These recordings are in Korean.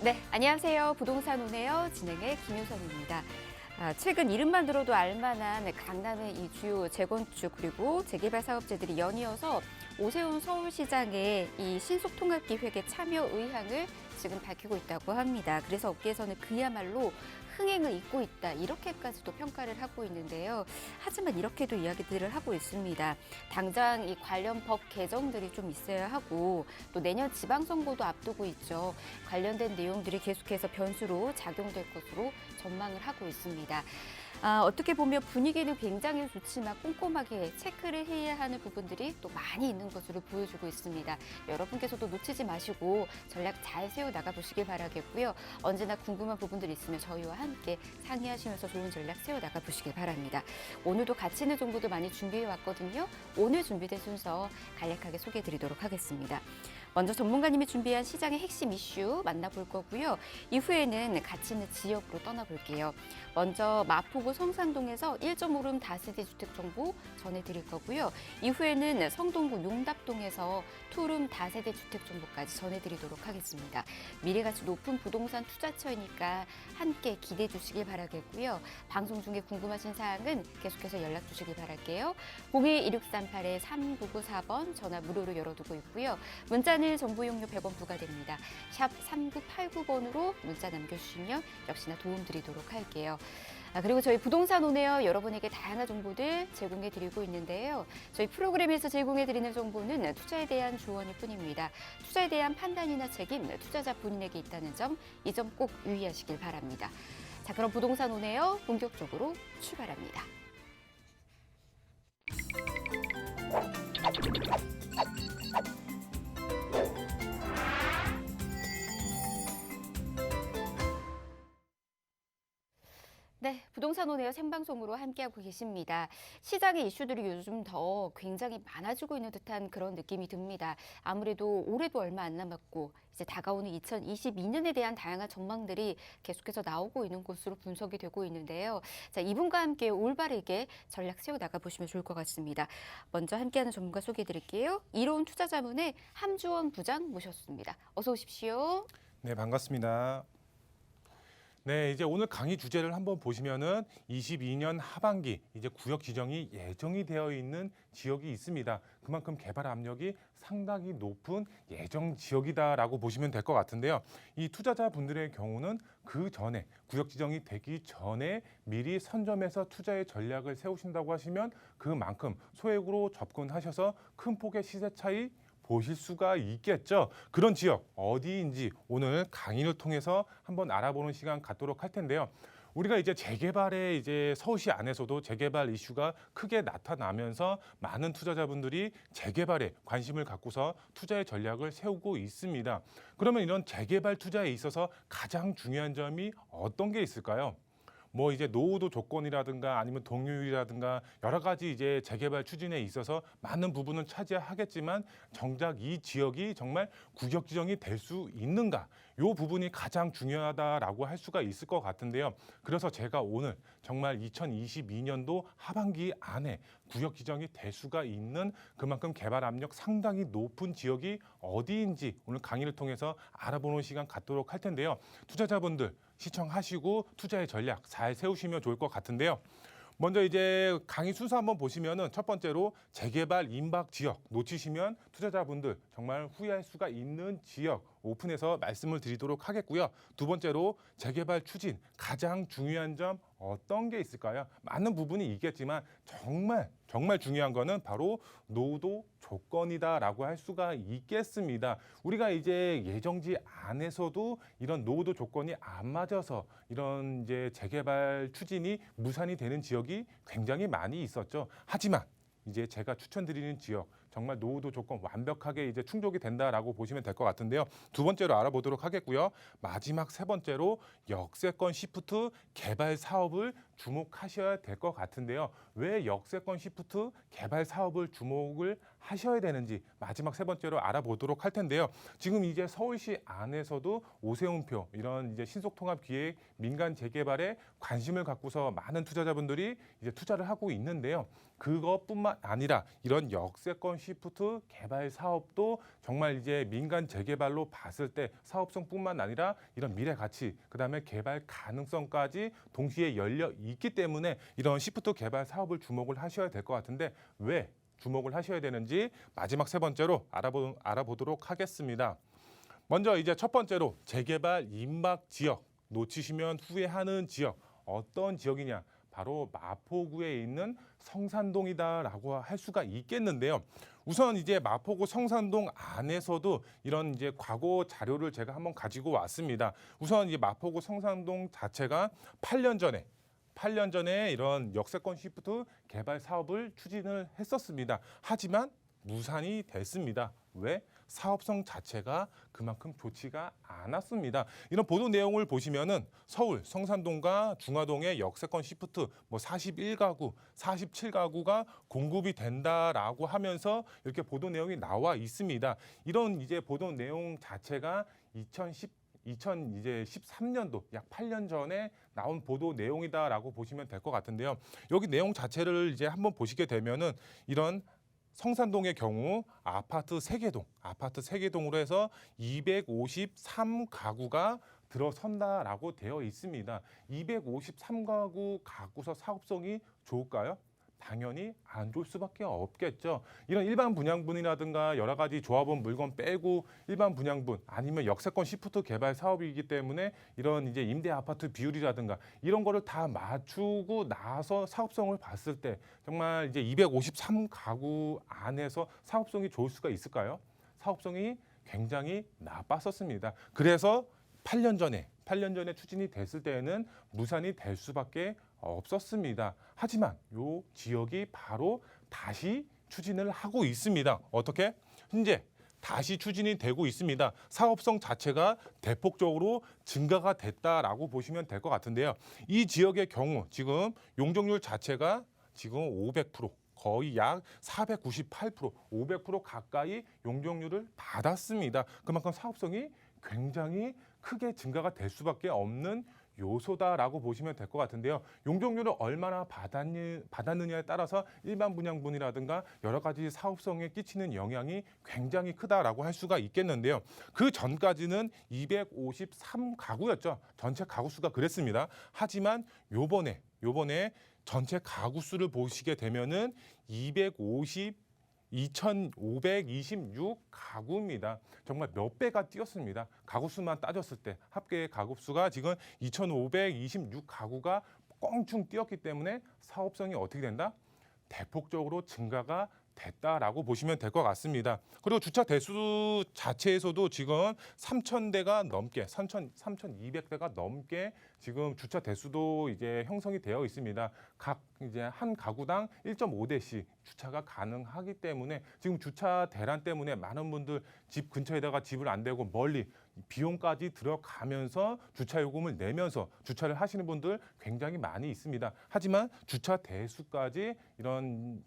네, 안녕하세요. 부동산 오네요. 진행의 김효선입니다. 최근 이름만 들어도 알만한 강남의 이 주요 재건축 그리고 재개발 사업체들이 연이어서 오세훈 서울시장의 이 신속통합기획에 참여 의향을 지금 밝히고 있다고 합니다. 그래서 업계에서는 그야말로 흥행을 잇고 있다 이렇게까지도 평가를 하고 있는데요. 하지만 이렇게도 이야기들을 하고 있습니다. 당장 이 관련 법 개정들이 좀 있어야 하고 또 내년 지방선거도 앞두고 있죠. 관련된 내용들이 계속해서 변수로 작용될 것으로 전망을 하고 있습니다. 어떻게 보면 분위기는 굉장히 좋지만 꼼꼼하게 체크를 해야 하는 부분들이 또 많이 있는 것으로 보여주고 있습니다. 여러분께서도 놓치지 마시고 전략 잘 세워 나가 보시길 바라겠고요. 언제나 궁금한 부분들 있으면 저희와 함께 상의하시면서 좋은 전략 세워 나가 보시길 바랍니다. 오늘도 가치 있는 정보도 많이 준비해 왔거든요. 오늘 준비된 순서 간략하게 소개해 드리도록 하겠습니다. 먼저 전문가님이 준비한 시장의 핵심 이슈 만나볼 거고요. 이후에는 가치 있는 지역으로 떠나볼게요. 먼저 마포구 성산동에서 1.5룸 다세대 주택 정보 전해드릴 거고요. 이후에는 성동구 용답동에서 2룸 다세대 주택 정보까지 전해드리도록 하겠습니다. 미래가치 높은 부동산 투자처이니까 함께 기대해 주시길 바라겠고요. 방송 중에 궁금하신 사항은 계속해서 연락 주시길 바랄게요. 02-1638-3994번 전화 무료로 열어두고 있고요. 문자는 정보 이용료 100원 부과됩니다. 샵 3989번으로 문자 남겨주시면 역시나 도움드리도록 할게요. 그리고 저희 부동산 오네요. 여러분에게 다양한 정보들 제공해드리고 있는데요. 저희 프로그램에서 제공해드리는 정보는 투자에 대한 조언일 뿐입니다. 투자에 대한 판단이나 책임, 투자자 본인에게 있다는 점, 이 점 꼭 유의하시길 바랍니다. 자, 그럼 부동산 오네요. 본격적으로 출발합니다. 네, 부동산 오네요 생방송으로 함께하고 계십니다. 시장의 이슈들이 요즘 더 굉장히 많아지고 있는 듯한 그런 느낌이 듭니다. 아무래도 올해도 얼마 안 남았고 이제 다가오는 2022년에 대한 다양한 전망들이 계속해서 나오고 있는 것으로 분석이 되고 있는데요. 자, 이분과 함께 올바르게 전략 세워 나가 보시면 좋을 것 같습니다. 먼저 함께하는 전문가 소개해 드릴게요. 이로운 투자자문의 함주원 부장 모셨습니다. 어서 오십시오. 네, 반갑습니다. 네, 이제 오늘 강의 주제를 한번 보시면은 22년 하반기 이제 구역 지정이 예정이 되어 있는 지역이 있습니다. 그만큼 개발 압력이 상당히 높은 예정 지역이다라고 보시면 될 것 같은데요. 이 투자자분들의 경우는 그 전에 구역 지정이 되기 전에 미리 선점해서 투자의 전략을 세우신다고 하시면 그만큼 소액으로 접근하셔서 큰 폭의 시세 차이 보실 수가 있겠죠. 그런 지역 어디인지 오늘 강의를 통해서 한번 알아보는 시간 갖도록 할 텐데요. 우리가 이제 재개발에 이제 서울시 안에서도 재개발 이슈가 크게 나타나면서 많은 투자자분들이 재개발에 관심을 갖고서 투자의 전략을 세우고 있습니다. 그러면 이런 재개발 투자에 있어서 가장 중요한 점이 어떤 게 있을까요? 뭐 이제 노후도 조건이라든가 아니면 동률이라든가 여러 가지 이제 재개발 추진에 있어서 많은 부분은 차지하겠지만 정작 이 지역이 정말 구역 지정이 될 수 있는가? 요 부분이 가장 중요하다라고 할 수가 있을 것 같은데요. 그래서 제가 오늘 정말 2022년도 하반기 안에 구역 지정이 될 수가 있는 그만큼 개발 압력 상당히 높은 지역이 어디인지 오늘 강의를 통해서 알아보는 시간 갖도록 할 텐데요. 투자자분들 시청하시고 투자의 전략 잘 세우시면 좋을 것 같은데요. 먼저 이제 강의 순서 한번 보시면은 첫 번째로 재개발 임박 지역 놓치시면 투자자분들 정말 후회할 수가 있는 지역 오픈해서 말씀을 드리도록 하겠고요. 두 번째로 재개발 추진 가장 중요한 점 어떤 게 있을까요? 많은 부분이 있겠지만 정말 중요한 거는 바로 노후도 조건이다라고 할 수가 있겠습니다. 우리가 이제 예정지 안에서도 이런 노후도 조건이 안 맞아서 이런 이제 재개발 추진이 무산이 되는 지역이 굉장히 많이 있었죠. 하지만 이제 제가 추천드리는 지역 정말 노후도 조건 완벽하게 이제 충족이 된다라고 보시면 될 것 같은데요. 두 번째로 알아보도록 하겠고요. 마지막 세 번째로 역세권 시프트 개발 사업을 주목하셔야 될 것 같은데요. 왜 역세권 시프트 개발 사업을 주목을 하셔야 되는지 마지막 세 번째로 알아보도록 할 텐데요. 지금 이제 서울시 안에서도 오세훈표 이런 이제 신속통합기획 민간 재개발에 관심을 갖고서 많은 투자자분들이 이제 투자를 하고 있는데요. 그것뿐만 아니라 이런 역세권 시프트 개발 사업도 정말 이제 민간 재개발로 봤을 때 사업성뿐만 아니라 이런 미래 가치, 그다음에 개발 가능성까지 동시에 열려 있기 때문에 이런 시프트 개발 사업을 주목을 하셔야 될 것 같은데 왜 주목을 하셔야 되는지 마지막 세 번째로 알아보도록 하겠습니다. 먼저 이제 첫 번째로 재개발 임박 지역, 놓치시면 후회하는 지역, 어떤 지역이냐? 바로 마포구에 있는 성산동이다라고 할 수가 있겠는데요. 우선 이제 마포구 성산동 안에서도 이런 이제 과거 자료를 제가 한번 가지고 왔습니다. 우선 이제 마포구 성산동 자체가 8년 전에 이런 역세권 시프트 개발 사업을 추진을 했었습니다. 하지만 무산이 됐습니다. 왜? 사업성 자체가 그만큼 좋지가 않았습니다. 이런 보도 내용을 보시면은 서울 성산동과 중화동의 역세권 시프트 41가구, 47가구가 공급이 된다라고 하면서 이렇게 보도 내용이 나와 있습니다. 이런 이제 보도 내용 자체가 2013년도 약 8년 전에 나온 보도 내용이다라고 보시면 될 것 같은데요. 여기 내용 자체를 이제 한번 보시게 되면은 이런 성산동의 경우 아파트 세개동으로 해서 253가구가 들어선다라고 되어 있습니다. 253가구 가구서 사업성이 좋을까요? 당연히 안 좋을 수밖에 없겠죠. 이런 일반 분양분이라든가 여러 가지 조합원 물건 빼고 일반 분양분 아니면 역세권 시프트 개발 사업이기 때문에 이런 이제 임대 아파트 비율이라든가 이런 거를 다 맞추고 나서 사업성을 봤을 때 정말 이제 253가구 안에서 사업성이 좋을 수가 있을까요? 사업성이 굉장히 나빴었습니다. 그래서 8년 전에 추진이 됐을 때에는 무산이 될 수밖에 없었습니다. 하지만 이 지역이 바로 다시 추진을 하고 있습니다. 어떻게? 현재 다시 추진이 되고 있습니다. 사업성 자체가 대폭적으로 증가가 됐다라고 보시면 될 것 같은데요. 이 지역의 경우 지금 용적률 자체가 지금 500%, 거의 약 498%, 500% 가까이 용적률을 받았습니다. 그만큼 사업성이 굉장히 크게 증가가 될 수밖에 없는 요소다라고 보시면 될 것 같은데요. 용적률을 얼마나 받았느냐에 따라서 일반 분양분이라든가 여러 가지 사업성에 끼치는 영향이 굉장히 크다라고 할 수가 있겠는데요. 그 전까지는 253가구였죠. 전체 가구 수가 그랬습니다. 하지만 요번에 전체 가구 수를 보시게 되면은 2,526가구입니다. 정말 몇 배가 뛰었습니다. 가구 수만 따졌을 때 합계 가구 수가 지금 2,526가구가 껑충 뛰었기 때문에 사업성이 어떻게 된다? 대폭적으로 증가가 됐다라고 보시면 될 것 같습니다. 그리고 주차 대수 자체에서도 지금 3,000대가 넘게, 3,200대가 넘게 지금 주차 대수도 이제 형성이 되어 있습니다. 각 이제 한 가구당 1.5대씩 주차가 가능하기 때문에 지금 주차 대란 때문에 많은 분들 집 근처에다가 집을 안 대고 멀리 비용까지 들어가면서 주차 요금을 내면서 주차를 하시는 분들 굉장히 많이 있습니다. 하지만 주차 대수까지 이런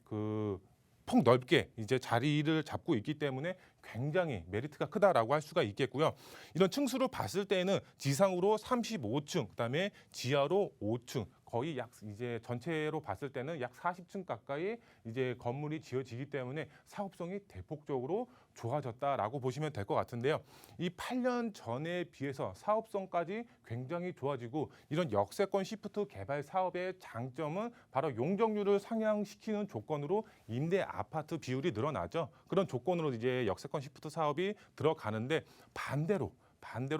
폭 넓게 이제 자리를 잡고 있기 때문에 굉장히 메리트가 크다라고 할 수가 있겠고요. 이런 층수로 봤을 때는 지상으로 35층, 그다음에 지하로 5층, 거의 약 이제 전체로 봤을 때는 약 40층 가까이 이제 건물이 지어지기 때문에 사업성이 대폭적으로 좋아졌다라고 보시면 될 것 같은데요. 이 8년 전에 비해서 사업성까지 굉장히 좋아지고 이런 역세권 시프트 개발 사업의 장점은 바로 용적률을 상향시키는 조건으로 임대 아파트 비율이 늘어나죠. 그런 조건으로 이제 역세권 시프트 사업이 들어가는데 반대로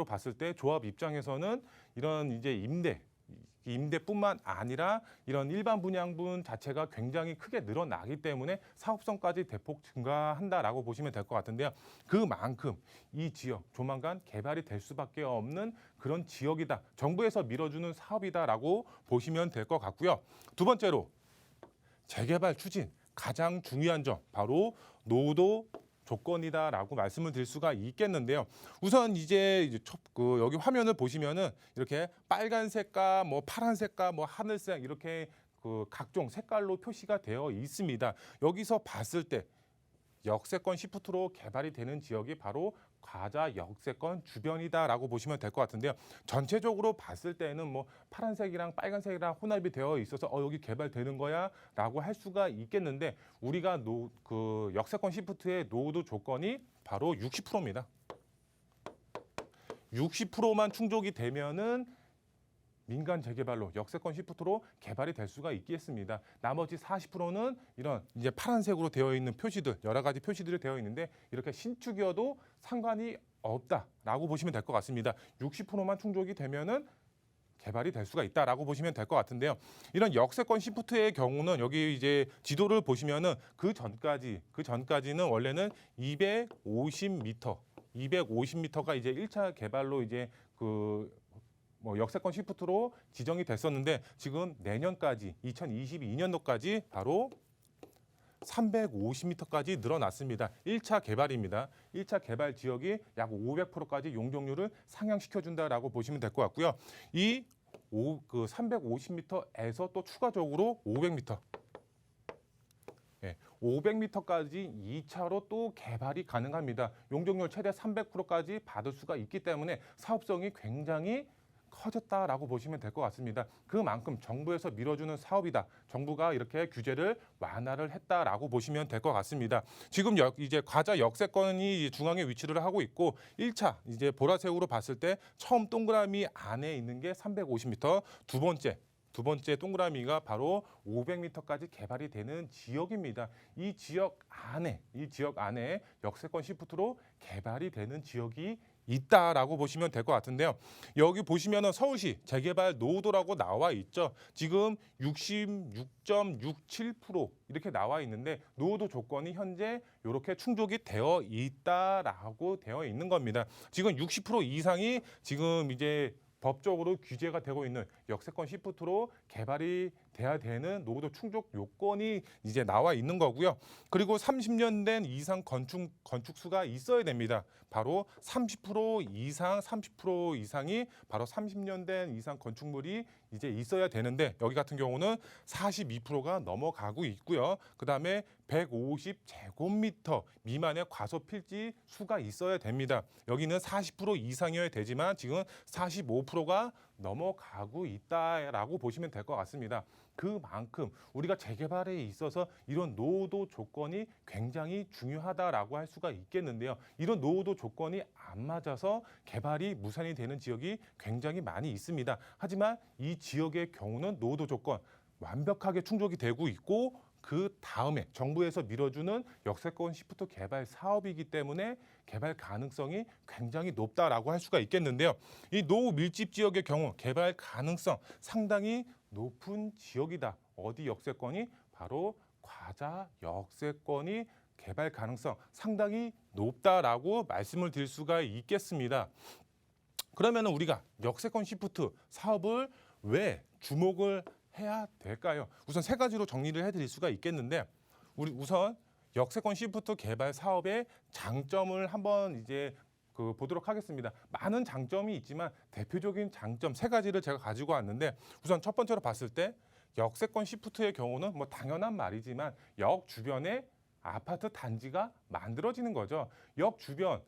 봤을 때 조합 입장에서는 이런 이제 임대뿐만 아니라 이런 일반 분양분 자체가 굉장히 크게 늘어나기 때문에 사업성까지 대폭 증가한다라고 보시면 될 것 같은데요. 그만큼 이 지역 조만간 개발이 될 수밖에 없는 그런 지역이다. 정부에서 밀어주는 사업이다라고 보시면 될 것 같고요. 두 번째로 재개발 추진 가장 중요한 점 바로 노도 조건이다라고 말씀을 드릴 수가 있겠는데요. 우선 이제 여기 화면을 보시면은 이렇게 빨간색과 뭐 파란색과 뭐 하늘색 이렇게 그 각종 색깔로 표시가 되어 있습니다. 여기서 봤을 때 역세권 시프트로 개발이 되는 지역이 바로 과자 역세권 주변이다라고 보시면 될 것 같은데요. 전체적으로 봤을 때는 뭐 파란색이랑 빨간색이랑 혼합이 되어 있어서 여기 개발되는 거야라고 할 수가 있겠는데 우리가 그 역세권 시프트의 노후도 조건이 바로 60%입니다. 60%만 충족이 되면은 민간 재개발로 역세권 시프트로 개발이 될 수가 있겠습니다. 나머지 40%는 이런 이제 파란색으로 되어 있는 표시들, 여러 가지 표시들이 되어 있는데 이렇게 신축이어도 상관이 없다라고 보시면 될 것 같습니다. 60%만 충족이 되면은 개발이 될 수가 있다라고 보시면 될 것 같은데요. 이런 역세권 시프트의 경우는 여기 이제 지도를 보시면은 그 전까지는 원래는 250m가 이제 1차 개발로 이제 역세권 시프트로 지정이 됐었는데 지금 내년까지 2022년도까지 바로 350m까지 늘어났습니다. 1차 개발입니다. 1차 개발 지역이 약 500%까지 용적률을 상향시켜준다라고 보시면 될 것 같고요. 이 350m에서 또 추가적으로 500m. 500m까지 2차로 또 개발이 가능합니다. 용적률 최대 300%까지 받을 수가 있기 때문에 사업성이 굉장히 커졌다라고 보시면 될 것 같습니다. 그만큼 정부에서 밀어주는 사업이다. 정부가 이렇게 규제를 완화를 했다라고 보시면 될 것 같습니다. 지금 이제 과자 역세권이 중앙에 위치를 하고 있고 1차 이제 보라색으로 봤을 때 처음 동그라미 안에 있는 게 350m, 두 번째 동그라미가 바로 500m까지 개발이 되는 지역입니다. 이 지역 안에 역세권 시프트로 개발이 되는 지역이 있다라고 보시면 될 것 같은데요. 여기 보시면은 서울시 재개발 노후도라고 나와 있죠. 지금 66.67% 이렇게 나와 있는데 노후도 조건이 현재 이렇게 충족이 되어 있다라고 되어 있는 겁니다. 지금 60% 이상이 지금 이제 법적으로 규제가 되고 있는 역세권 시프트로 개발이 돼야 되는 노후도 충족 요건이 이제 나와 있는 거고요. 그리고 30년 된 이상 건축수가 있어야 됩니다. 바로 30% 이상이 바로 30년 된 이상 건축물이 이제 있어야 되는데 여기 같은 경우는 42%가 넘어가고 있고요. 그다음에 150제곱미터 미만의 과소 필지 수가 있어야 됩니다. 여기는 40% 이상이어야 되지만 지금 45%가 넘어가고 있다라고 보시면 될 것 같습니다. 그만큼 우리가 재개발에 있어서 이런 노후도 조건이 굉장히 중요하다라고 할 수가 있겠는데요. 이런 노후도 조건이 안 맞아서 개발이 무산이 되는 지역이 굉장히 많이 있습니다. 하지만 이 지역의 경우는 노후도 조건 완벽하게 충족이 되고 있고 그 다음에 정부에서 밀어주는 역세권 시프트 개발 사업이기 때문에 개발 가능성이 굉장히 높다라고 할 수가 있겠는데요. 이 노후 밀집 지역의 경우 개발 가능성 상당히 높은 지역이다. 어디 역세권이? 바로 과자 역세권이 개발 가능성 상당히 높다라고 말씀을 드릴 수가 있겠습니다. 그러면 우리가 역세권 시프트 사업을 왜 주목을 해야 될까요? 우선 세 가지로 정리를 해드릴 수가 있겠는데 우리 우선 역세권 시프트 개발 사업의 장점을 한번 이제 보도록 하겠습니다. 많은 장점이 있지만 대표적인 장점 세 가지를 제가 가지고 왔는데 우선 첫 번째로 봤을 때 역세권 시프트의 경우는 뭐 당연한 말이지만 역 주변에 아파트 단지가 만들어지는 거죠. 역 주변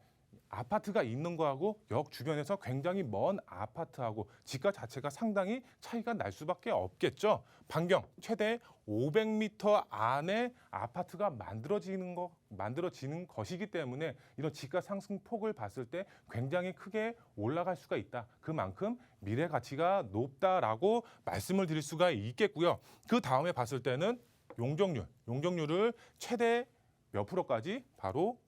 아파트가 있는 거하고 역 주변에서 굉장히 먼 아파트하고 지가 자체가 상당히 차이가 날 수밖에 없겠죠. 반경 최대 500m 안에 아파트가 만들어지는 것이기 때문에 이런 지가 상승폭을 봤을 때 굉장히 크게 올라갈 수가 있다. 그만큼 미래 가치가 높다라고 말씀을 드릴 수가 있겠고요. 그 다음에 봤을 때는 용적률을 최대 몇 프로까지? 바로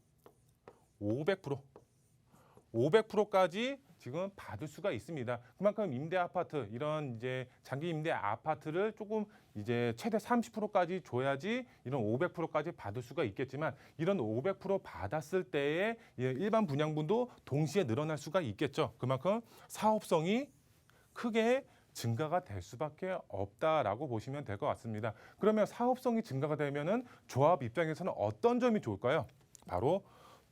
500%까지 지금 받을 수가 있습니다. 그만큼 임대 아파트 이런 이제 장기 임대 아파트를 조금 이제 최대 30%까지 줘야지 이런 500%까지 받을 수가 있겠지만 이런 500% 받았을 때에 일반 분양분도 동시에 늘어날 수가 있겠죠. 그만큼 사업성이 크게 증가가 될 수밖에 없다라고 보시면 될 것 같습니다. 그러면 사업성이 증가가 되면은 조합 입장에서는 어떤 점이 좋을까요? 바로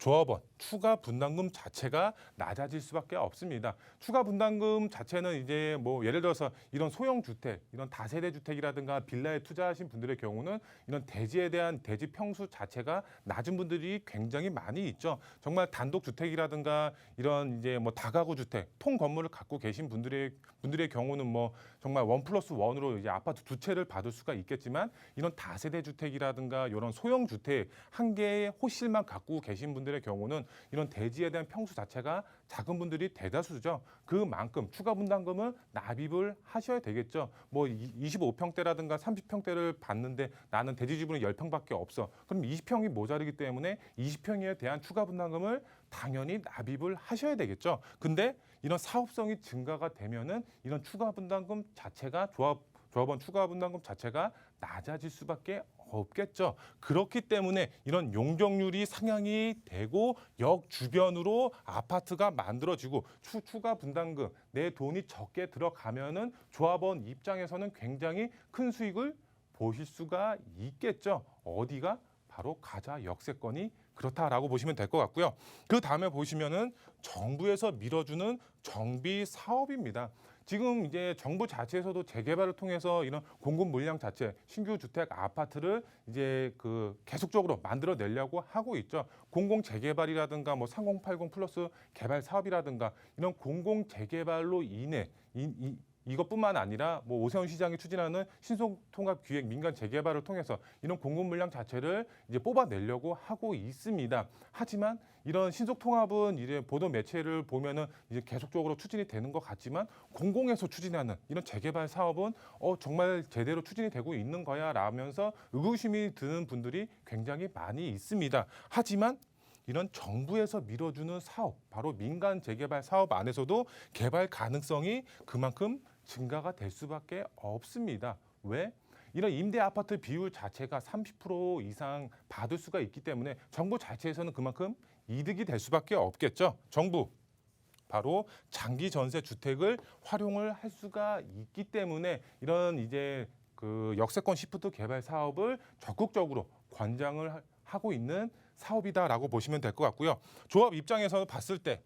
조합원 추가 분담금 자체가 낮아질 수밖에 없습니다. 추가 분담금 자체는 이제 뭐 예를 들어서 이런 소형 주택, 이런 다세대 주택이라든가 빌라에 투자하신 분들의 경우는 이런 대지에 대한 대지 평수 자체가 낮은 분들이 굉장히 많이 있죠. 정말 단독 주택이라든가 이런 이제 뭐 다가구 주택, 통 건물을 갖고 계신 분들의 경우는 뭐 정말 1+1으로 이제 아파트 두 채를 받을 수가 있겠지만 이런 다세대 주택이라든가 이런 소형 주택 한 개의 호실만 갖고 계신 분들의 경우는 이런 대지에 대한 평수 자체가 작은 분들이 대다수죠. 그만큼 추가 분담금을 납입을 하셔야 되겠죠. 뭐 25평대라든가 30평대를 받는데 나는 대지 지분이 10평밖에 없어. 그럼 20평이 모자르기 때문에 20평에 대한 추가 분담금을 당연히 납입을 하셔야 되겠죠. 근데 이런 사업성이 증가가 되면은 이런 추가 분담금 자체가 조합원 추가 분담금 자체가 낮아질 수밖에 없겠죠. 그렇기 때문에 이런 용적률이 상향이 되고 역 주변으로 아파트가 만들어지고 추가 분담금 내 돈이 적게 들어가면은 조합원 입장에서는 굉장히 큰 수익을 보실 수가 있겠죠. 어디가? 바로 가자 역세권이 그렇다라고 보시면 될 것 같고요. 그 다음에 보시면은 정부에서 밀어주는 정비 사업입니다. 지금 이제 정부 자체에서도 재개발을 통해서 이런 공급 물량 자체, 신규 주택 아파트를 이제 계속적으로 만들어내려고 하고 있죠. 공공 재개발이라든가 뭐 3080 플러스 개발 사업이라든가 이런 공공 재개발로 인해 이것뿐만 아니라 뭐 오세훈 시장이 추진하는 신속통합기획 민간 재개발을 통해서 이런 공급 물량 자체를 이제 뽑아내려고 하고 있습니다. 하지만 이런 신속통합은 이제 보도 매체를 보면은 이제 계속적으로 추진이 되는 것 같지만 공공에서 추진하는 이런 재개발 사업은 정말 제대로 추진이 되고 있는 거야 라면서 의구심이 드는 분들이 굉장히 많이 있습니다. 하지만 이런 정부에서 밀어주는 사업, 바로 민간 재개발 사업 안에서도 개발 가능성이 그만큼 증가가 될 수밖에 없습니다. 왜? 이런 임대 아파트 비율 자체가 30% 이상 받을 수가 있기 때문에 정부 자체에서는 그만큼 이득이 될 수밖에 없겠죠. 정부. 바로 장기 전세 주택을 활용을 할 수가 있기 때문에 이런 이제 역세권 시프트 개발 사업을 적극적으로 권장을 하고 있는 사업이다라고 보시면 될 것 같고요. 조합 입장에서 봤을 때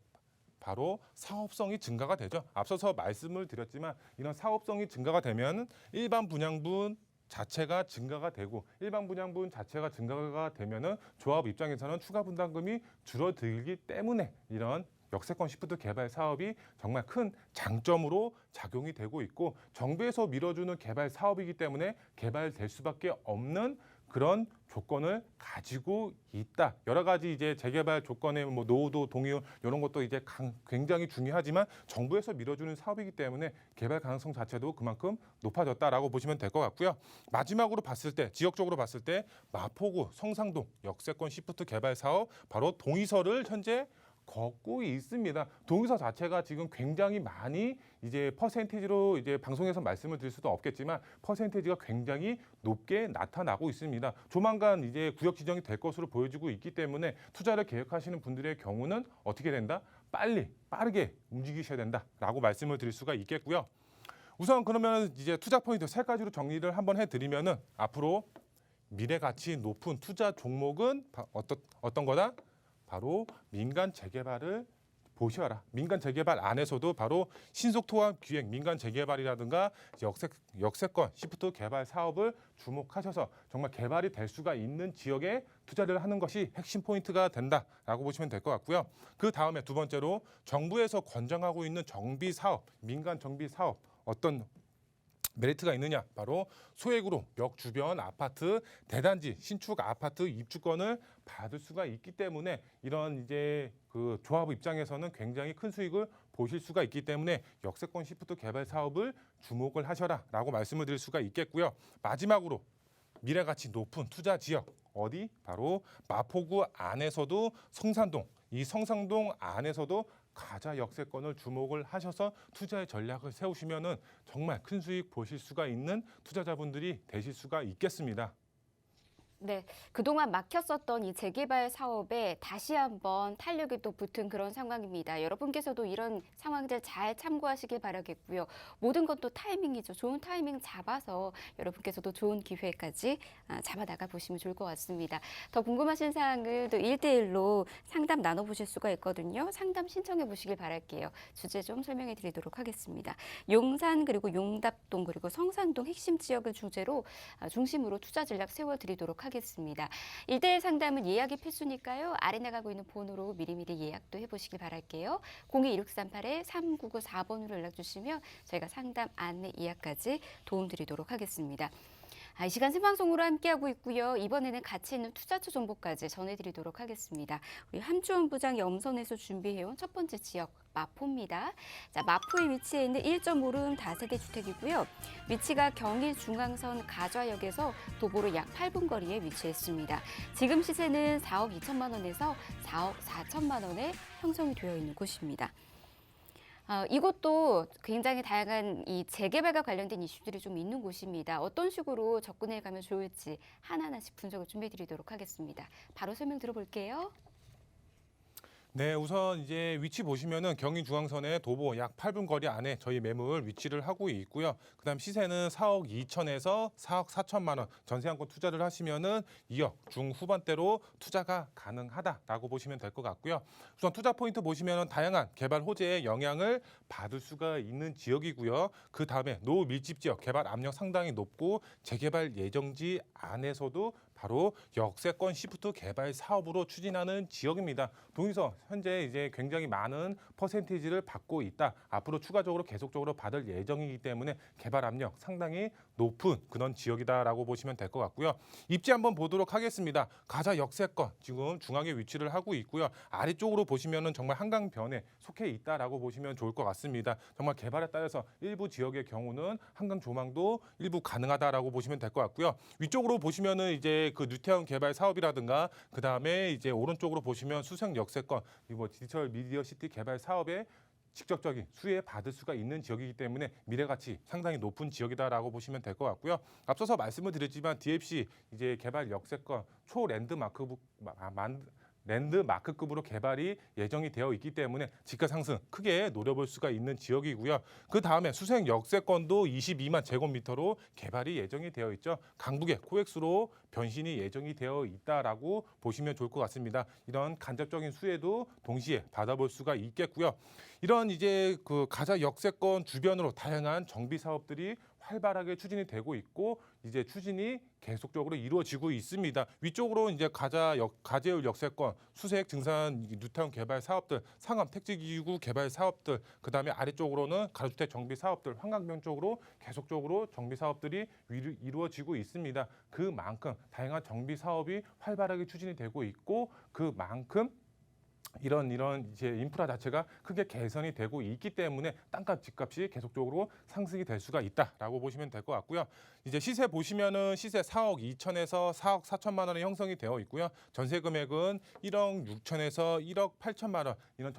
바로 사업성이 증가가 되죠. 앞서서 말씀을 드렸지만 이런 사업성이 증가가 되면 일반 분양분 자체가 증가가 되고 일반 분양분 자체가 증가가 되면은 조합 입장에서는 추가 분담금이 줄어들기 때문에 이런 역세권 시프트 개발 사업이 정말 큰 장점으로 작용이 되고 있고 정부에서 밀어주는 개발 사업이기 때문에 개발될 수밖에 없는 그런 조건을 가지고 있다. 여러 가지 이제 재개발 조건의 뭐 노후도 동의율 이런 것도 이제 굉장히 중요하지만 정부에서 밀어주는 사업이기 때문에 개발 가능성 자체도 그만큼 높아졌다라고 보시면 될 것 같고요. 마지막으로 봤을 때 지역적으로 봤을 때 마포구 성상동 역세권 시프트 개발 사업 바로 동의서를 현재 걷고 있습니다. 동의서 자체가 지금 굉장히 많이 이제 퍼센티지로 이제 방송에서 말씀을 드릴 수도 없겠지만 퍼센티지가 굉장히 높게 나타나고 있습니다. 조만간 이제 구역 지정이 될 것으로 보여지고 있기 때문에 투자를 계획하시는 분들의 경우는 어떻게 된다? 빠르게 움직이셔야 된다라고 말씀을 드릴 수가 있겠고요. 우선 그러면 이제 투자 포인트 3가지로 정리를 한번 해드리면은 앞으로 미래 가치 높은 투자 종목은 어떤 거다? 바로 민간 재개발을 보셔라. 민간 재개발 안에서도 바로 신속통합 기획 민간 재개발이라든가 역세권 시프트 개발 사업을 주목하셔서 정말 개발이 될 수가 있는 지역에 투자를 하는 것이 핵심 포인트가 된다라고 보시면 될 것 같고요. 그 다음에 두 번째로 정부에서 권장하고 있는 정비 사업, 민간 정비 사업 어떤 메리트가 있느냐? 바로 소액으로 역 주변 아파트, 대단지, 신축 아파트 입주권을 받을 수가 있기 때문에 이런 이제 조합 입장에서는 굉장히 큰 수익을 보실 수가 있기 때문에 역세권 시프트 개발 사업을 주목을 하셔라라고 말씀을 드릴 수가 있겠고요. 마지막으로 미래 가치 높은 투자 지역 어디? 바로 마포구 안에서도 성산동, 이 성산동 안에서도 가자 역세권을 주목을 하셔서 투자의 전략을 세우시면은 정말 큰 수익 보실 수가 있는 투자자분들이 되실 수가 있겠습니다. 네, 그동안 막혔었던 이 재개발 사업에 다시 한번 탄력이 또 붙은 그런 상황입니다. 여러분께서도 이런 상황들 잘 참고하시길 바라겠고요. 모든 건 또 타이밍이죠. 좋은 타이밍 잡아서 여러분께서도 좋은 기회까지 잡아 나가 보시면 좋을 것 같습니다. 더 궁금하신 사항을 또 1대1로 상담 나눠보실 수가 있거든요. 상담 신청해 보시길 바랄게요. 주제 좀 설명해 드리도록 하겠습니다. 용산 그리고 용답동 그리고 성산동 핵심 지역을 주제로 중심으로 투자 전략 세워드리도록 하겠습니다. 1대1 상담은 예약이 필수니까요. 아래 나가고 있는 번호로 미리미리 예약도 해보시길 바랄게요. 02-1638-3994번으로 연락 주시면 저희가 상담 안내 예약까지 도움드리도록 하겠습니다. 이 시간 생방송으로 함께하고 있고요. 이번에는 가치 있는 투자처 정보까지 전해드리도록 하겠습니다. 우리 함주원 부장이 엄선해서 준비해온 첫 번째 지역 마포입니다. 자, 마포에 위치해 있는 1.5룸 다세대 주택이고요. 위치가 경의 중앙선 가좌역에서 도보로 약 8분 거리에 위치했습니다. 지금 시세는 4억 2천만 원에서 4억 4천만 원에 형성이 되어 있는 곳입니다. 이곳도 굉장히 다양한 이 재개발과 관련된 이슈들이 좀 있는 곳입니다. 어떤 식으로 접근해 가면 좋을지 하나하나씩 분석을 준비해 드리도록 하겠습니다. 바로 설명 들어볼게요. 네, 우선 이제 위치 보시면은 경인중앙선의 도보 약 8분 거리 안에 저희 매물 위치를 하고 있고요. 그다음 시세는 4억 2천에서 4억 4천만 원. 전세 한 건 투자를 하시면은 2억 중후반대로 투자가 가능하다라고 보시면 될 것 같고요. 우선 투자 포인트 보시면은 다양한 개발 호재의 영향을 받을 수가 있는 지역이고요. 그 다음에 노밀집 지역 개발 압력 상당히 높고 재개발 예정지 안에서도 바로 역세권 시프트 개발 사업으로 추진하는 지역입니다. 동의서 현재 이제 굉장히 많은 퍼센티지를 받고 있다. 앞으로 추가적으로 계속적으로 받을 예정이기 때문에 개발 압력 상당히 높은 그런 지역이다라고 보시면 될 것 같고요. 입지 한번 보도록 하겠습니다. 가자 역세권 지금 중앙에 위치를 하고 있고요. 아래쪽으로 보시면은 정말 한강변에 속해 있다라고 보시면 좋을 것 같습니다. 정말 개발에 따라서 일부 지역의 경우는 한강 조망도 일부 가능하다라고 보시면 될 것 같고요. 위쪽으로 보시면은 이제 그 뉴타운 개발 사업이라든가 그 다음에 이제 오른쪽으로 보시면 수성 역세권 뭐 디지털 미디어 시티 개발 사업에 직접적인 수혜 받을 수가 있는 지역이기 때문에 미래 가치 상당히 높은 지역이다라고 보시면 될 것 같고요. 앞서서 말씀을 드렸지만 DFC 이제 개발 역세권 초 랜드마크급으로 개발이 예정이 되어 있기 때문에 지가 상승 크게 노려볼 수가 있는 지역이고요. 그 다음에 수생 역세권도 22만 제곱미터로 개발이 예정이 되어 있죠. 강북의 코엑스로 변신이 예정이 되어 있다라고 보시면 좋을 것 같습니다. 이런 간접적인 수혜도 동시에 받아볼 수가 있겠고요. 이런 이제 그 가자 역세권 주변으로 다양한 정비 사업들이 활발하게 추진이 되고 있고 이제 추진이 계속적으로 이루어지고 있습니다. 위쪽으로 이제 가재울 역세권, 수색 증산 뉴타운 개발 사업들, 상암 택지기구 개발 사업들, 그다음에 아래쪽으로는 가로주택 정비 사업들, 한강변 쪽으로 계속적으로 정비 사업들이 이루어지고 있습니다. 그만큼 다양한 정비 사업이 활발하게 추진이 되고 있고 그만큼 이런 이제 인프라 자체가 크게 개선이 되고 있기 때문에 땅값, 집값이 계속적으로 상승이 될 수가 있다라고 보시면 될 것 같고요. 이제 시세 보시면은 시세 4억 2천에서 4억 4천만 원에 형성이 되어 있고요. 전세 금액은 1억 6천에서 1억 8천만 원 이런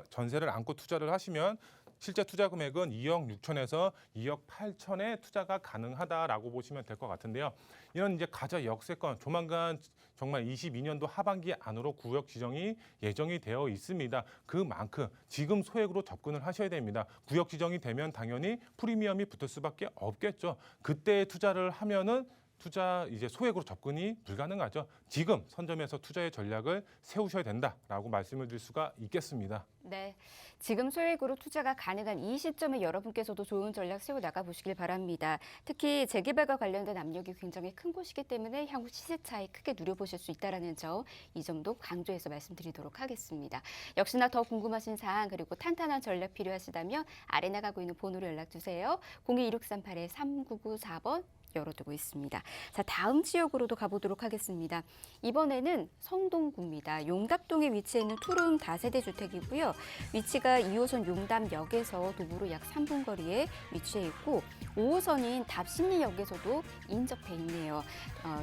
전세를 안고 투자를 하시면 실제 투자 금액은 2억 6천에서 2억 8천에 투자가 가능하다라고 보시면 될 것 같은데요. 이런 이제 가자 역세권 조만간 정말 22년도 하반기 안으로 구역 지정이 예정이 되어 있습니다. 그만큼 지금 소액으로 접근을 하셔야 됩니다. 구역 지정이 되면 당연히 프리미엄이 붙을 수밖에 없겠죠. 그때 투자를 하면은 투자 이제 소액으로 접근이 불가능하죠. 지금 선점해서 투자의 전략을 세우셔야 된다라고 말씀을 드릴 수가 있겠습니다. 네, 지금 소액으로 투자가 가능한 이 시점에 여러분께서도 좋은 전략 세워 나가 보시길 바랍니다. 특히 재개발과 관련된 압력이 굉장히 큰 곳이기 때문에 향후 시세 차이 크게 누려보실 수 있다는 점, 이 점도 강조해서 말씀드리도록 하겠습니다. 역시나 더 궁금하신 사항 그리고 탄탄한 전략 필요하시다면 아래 나가고 있는 번호로 연락 주세요. 02-1638-3994번 열어두고 있습니다. 자, 다음 지역으로도 가보도록 하겠습니다. 이번에는 성동구입니다. 용답동에 위치해 있는 투룸 다세대 주택이고요. 위치가 2호선 용담역에서 도보로 약 3분 거리에 위치해 있고 5호선인 답심리역에서도 인접해 있네요.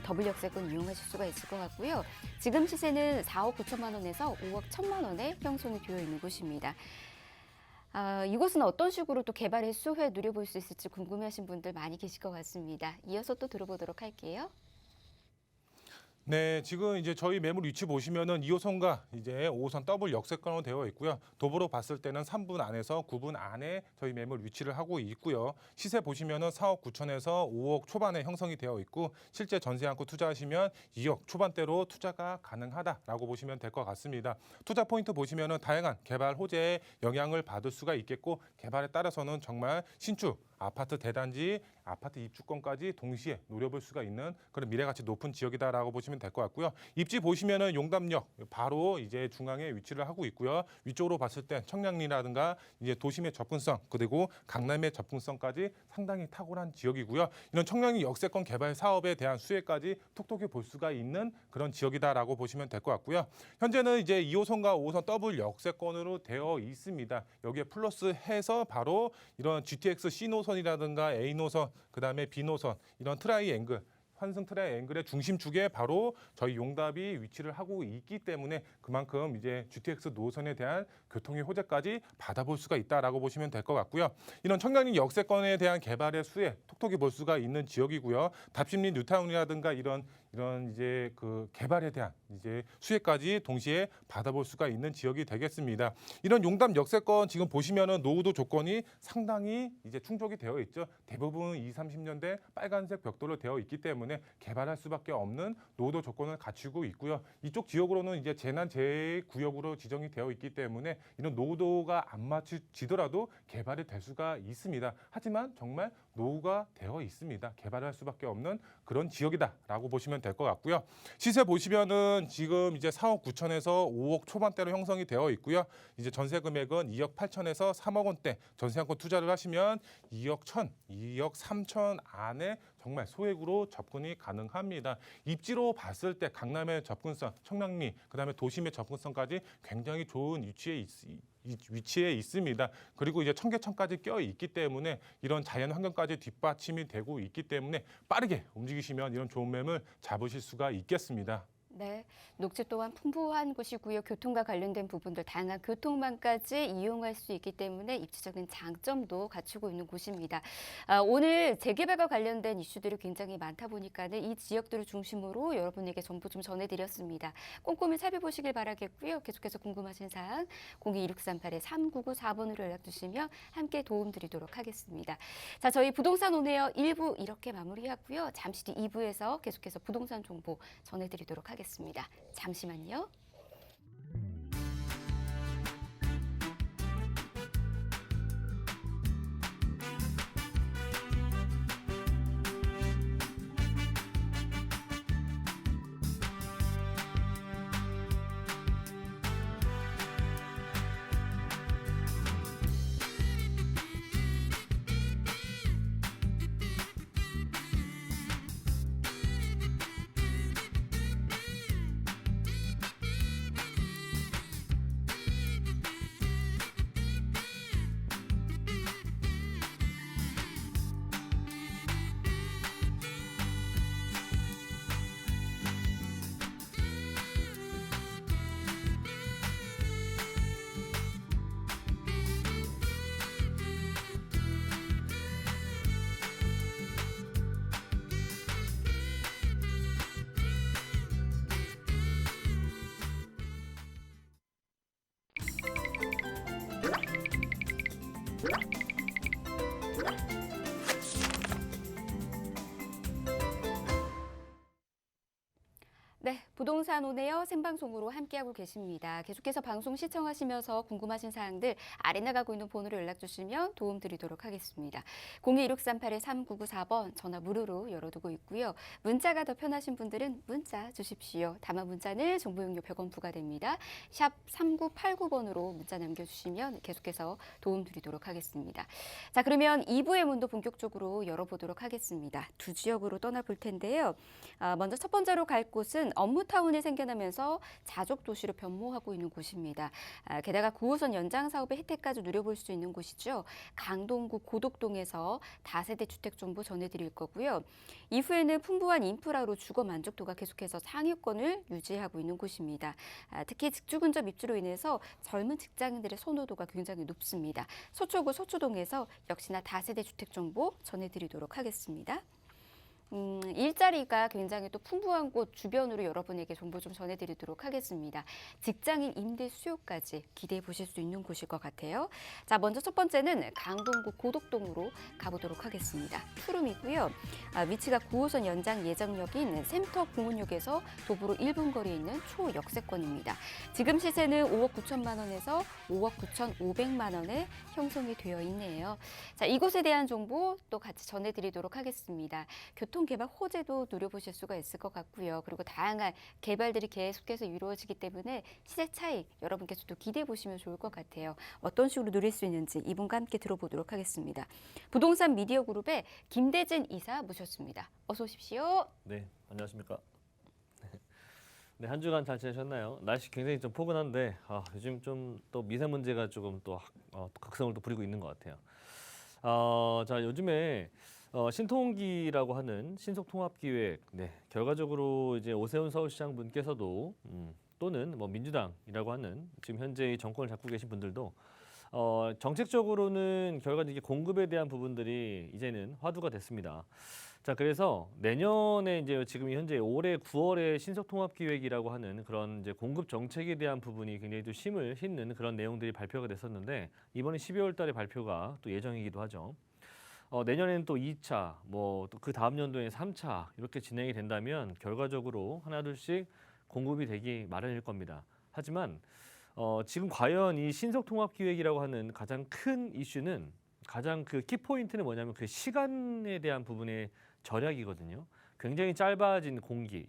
더블 역세권 이용하실 수가 있을 것 같고요. 지금 시세는 4억 9천만 원에서 5억 1천만 원에 형성이 되어 있는 곳입니다. 이곳은 어떤 식으로 또 개발의 수혜 누려볼 수 있을지 궁금해하신 분들 많이 계실 것 같습니다. 이어서 또 들어보도록 할게요. 네, 지금 이제 저희 매물 위치 보시면은 2호선과 이제 5호선 더블 역세권으로 되어 있고요. 도보로 봤을 때는 3분 안에서 9분 안에 저희 매물 위치를 하고 있고요. 시세 보시면은 4억 9천에서 5억 초반에 형성이 되어 있고 실제 전세 안고 투자하시면 2억 초반대로 투자가 가능하다라고 보시면 될 것 같습니다. 투자 포인트 보시면은 다양한 개발 호재에 영향을 받을 수가 있겠고 개발에 따라서는 정말 신축 아파트 대단지, 아파트 입주권까지 동시에 노려볼 수가 있는 그런 미래가치 높은 지역이다라고 보시면 될 것 같고요. 입지 보시면은 용담역 바로 이제 중앙에 위치를 하고 있고요. 위쪽으로 봤을 때 청량리라든가 이제 도심의 접근성 그리고 강남의 접근성까지 상당히 탁월한 지역이고요. 이런 청량리 역세권 개발 사업에 대한 수혜까지 톡톡히 볼 수가 있는 그런 지역이다라고 보시면 될 것 같고요. 현재는 이제 2호선과 5호선 더블 역세권으로 되어 있습니다. 여기에 플러스 해서 바로 이런 GTX C 노선이라든가 A 노선, 그다음에 B 노선 이런 트라이앵글 환승 트라이앵글의 중심축에 바로 저희 용답이 위치를 하고 있기 때문에 그만큼 이제 GTX 노선에 대한 교통의 호재까지 받아볼 수가 있다라고 보시면 될 것 같고요. 이런 청량리 역세권에 대한 개발의 수혜 톡톡히 볼 수가 있는 지역이고요. 답심리 뉴타운이라든가 이런 이제 그 개발에 대한 이제 수혜까지 동시에 받아볼 수가 있는 지역이 되겠습니다. 이런 용담 역세권 지금 보시면은 노후도 조건이 상당히 이제 충족이 되어 있죠. 대부분 20, 30년대 빨간색 벽돌로 되어 있기 때문에 개발할 수밖에 없는 노후도 조건을 갖추고 있고요. 이쪽 지역으로는 이제 재난 재해 구역으로 지정이 되어 있기 때문에 이런 노후도가 안 맞춰지더라도 개발이 될 수가 있습니다. 하지만 정말 노후가 되어 있습니다. 개발할 수밖에 없는 그런 지역이다라고 보시면 될 것 같고요. 시세 보시면은 지금 이제 4억 9천에서 5억 초반대로 형성이 되어 있고요. 이제 전세 금액은 2억 8천에서 3억 원대 전세 한건 투자를 하시면 2억 1천, 2억 3천 안에 정말 소액으로 접근이 가능합니다. 입지로 봤을 때 강남의 접근성, 청량리, 그다음에 도심의 접근성까지 굉장히 좋은 위치에 있습니다. 그리고 이제 청계천까지 껴 있기 때문에 이런 자연 환경까지 뒷받침이 되고 있기 때문에 빠르게 움직이시면 이런 좋은 매물 잡으실 수가 있겠습니다. 네, 녹지 또한 풍부한 곳이고요. 교통과 관련된 부분들 다양한 교통망까지 이용할 수 있기 때문에 입지적인 장점도 갖추고 있는 곳입니다. 오늘 재개발과 관련된 이슈들이 굉장히 많다 보니까는 이 지역들을 중심으로 여러분에게 정보 좀 전해드렸습니다. 꼼꼼히 살펴보시길 바라겠고요. 계속해서 궁금하신 사항 02-6394번으로 연락 주시면 함께 도움드리도록 하겠습니다. 자, 저희 부동산 온에어 1부 이렇게 마무리하고요. 잠시 뒤 2부에서 계속해서 부동산 정보 전해드리도록 하겠습니다. 잠시만요. 네, 부동산 온에어 생방송으로 함께하고 계십니다. 계속해서 방송 시청하시면서 궁금하신 사항들 아래 나가고 있는 번호로 연락 주시면 도움드리도록 하겠습니다. 02-6394번 전화 무료로 열어두고 있고요. 문자가 더 편하신 분들은 문자 주십시오. 다만 문자는 정보용료 100원 부과됩니다. 샵 3989번으로 문자 남겨주시면 계속해서 도움드리도록 하겠습니다. 자, 그러면 2부의 문도 본격적으로 열어보도록 하겠습니다. 두 지역으로 떠나볼 텐데요. 먼저 첫 번째로 갈 곳은 업무타운이 생겨나면서 자족 도시로 변모하고 있는 곳입니다. 게다가 9호선 연장 사업의 혜택까지 누려볼 수 있는 곳이죠. 강동구 고덕동에서 다세대 주택 정보 전해드릴 거고요. 이후에는 풍부한 인프라로 주거 만족도가 계속해서 상위권을 유지하고 있는 곳입니다. 특히 직주 근접 입주로 인해서 젊은 직장인들의 선호도가 굉장히 높습니다. 서초구 서초동에서 역시나 다세대 주택 정보 전해드리도록 하겠습니다. 일자리가 굉장히 또 풍부한 곳 주변으로 여러분에게 정보 좀 전해드리도록 하겠습니다. 직장인 임대 수요까지 기대해 보실 수 있는 곳일 것 같아요. 자, 먼저 첫 번째는 강동구 고덕동으로 가보도록 하겠습니다. 푸름이고요. 위치가 9호선 연장 예정역인 센터 공원역에서 도보로 1분 거리에 있는 초역세권입니다. 지금 시세는 5억 9천만 원에서 5억 9천5백만 원에 형성이 되어 있네요. 자, 이곳에 대한 정보 또 같이 전해드리도록 하겠습니다. 교통개발 호재도 누려보실 수가 있을 것 같고요. 그리고 다양한 개발들이 계속해서 이루어지기 때문에 시세 차익 여러분께서도 기대해 보시면 좋을 것 같아요. 어떤 식으로 누릴 수 있는지 이분과 함께 들어보도록 하겠습니다. 부동산 미디어 그룹의 김대진 이사 모셨습니다. 어서 오십시오. 네, 안녕하십니까. 네, 한 주간 잘 지내셨나요? 날씨 굉장히 좀 포근한데 요즘 좀 또 미세먼지가 조금 또 극성을 또 부리고 있는 것 같아요. 자, 요즘에 신통기라고 하는 신속통합기획, 네, 결과적으로 이제 오세훈 서울시장 분께서도 또는 뭐 민주당이라고 하는 지금 현재 정권을 잡고 계신 분들도 정책적으로는 결과적으로 이게 공급에 대한 부분들이 이제는 화두가 됐습니다. 자, 그래서 내년에 이제 지금 현재 올해 9월에 신속통합기획이라고 하는 그런 이제 공급 정책에 대한 부분이 굉장히 좀 힘을 싣는 그런 내용들이 발표가 됐었는데 이번에 12월 달에 발표가 또 예정이기도 하죠. 내년에는 또 2차, 뭐 또 그 다음 연도에 3차 이렇게 진행이 된다면 결과적으로 하나둘씩 공급이 되기 마련일 겁니다. 하지만 지금 과연 이 신속통합기획이라고 하는 가장 큰 이슈는 가장 그 키포인트는 뭐냐면 그 시간에 대한 부분의 절약이거든요. 굉장히 짧아진 공기,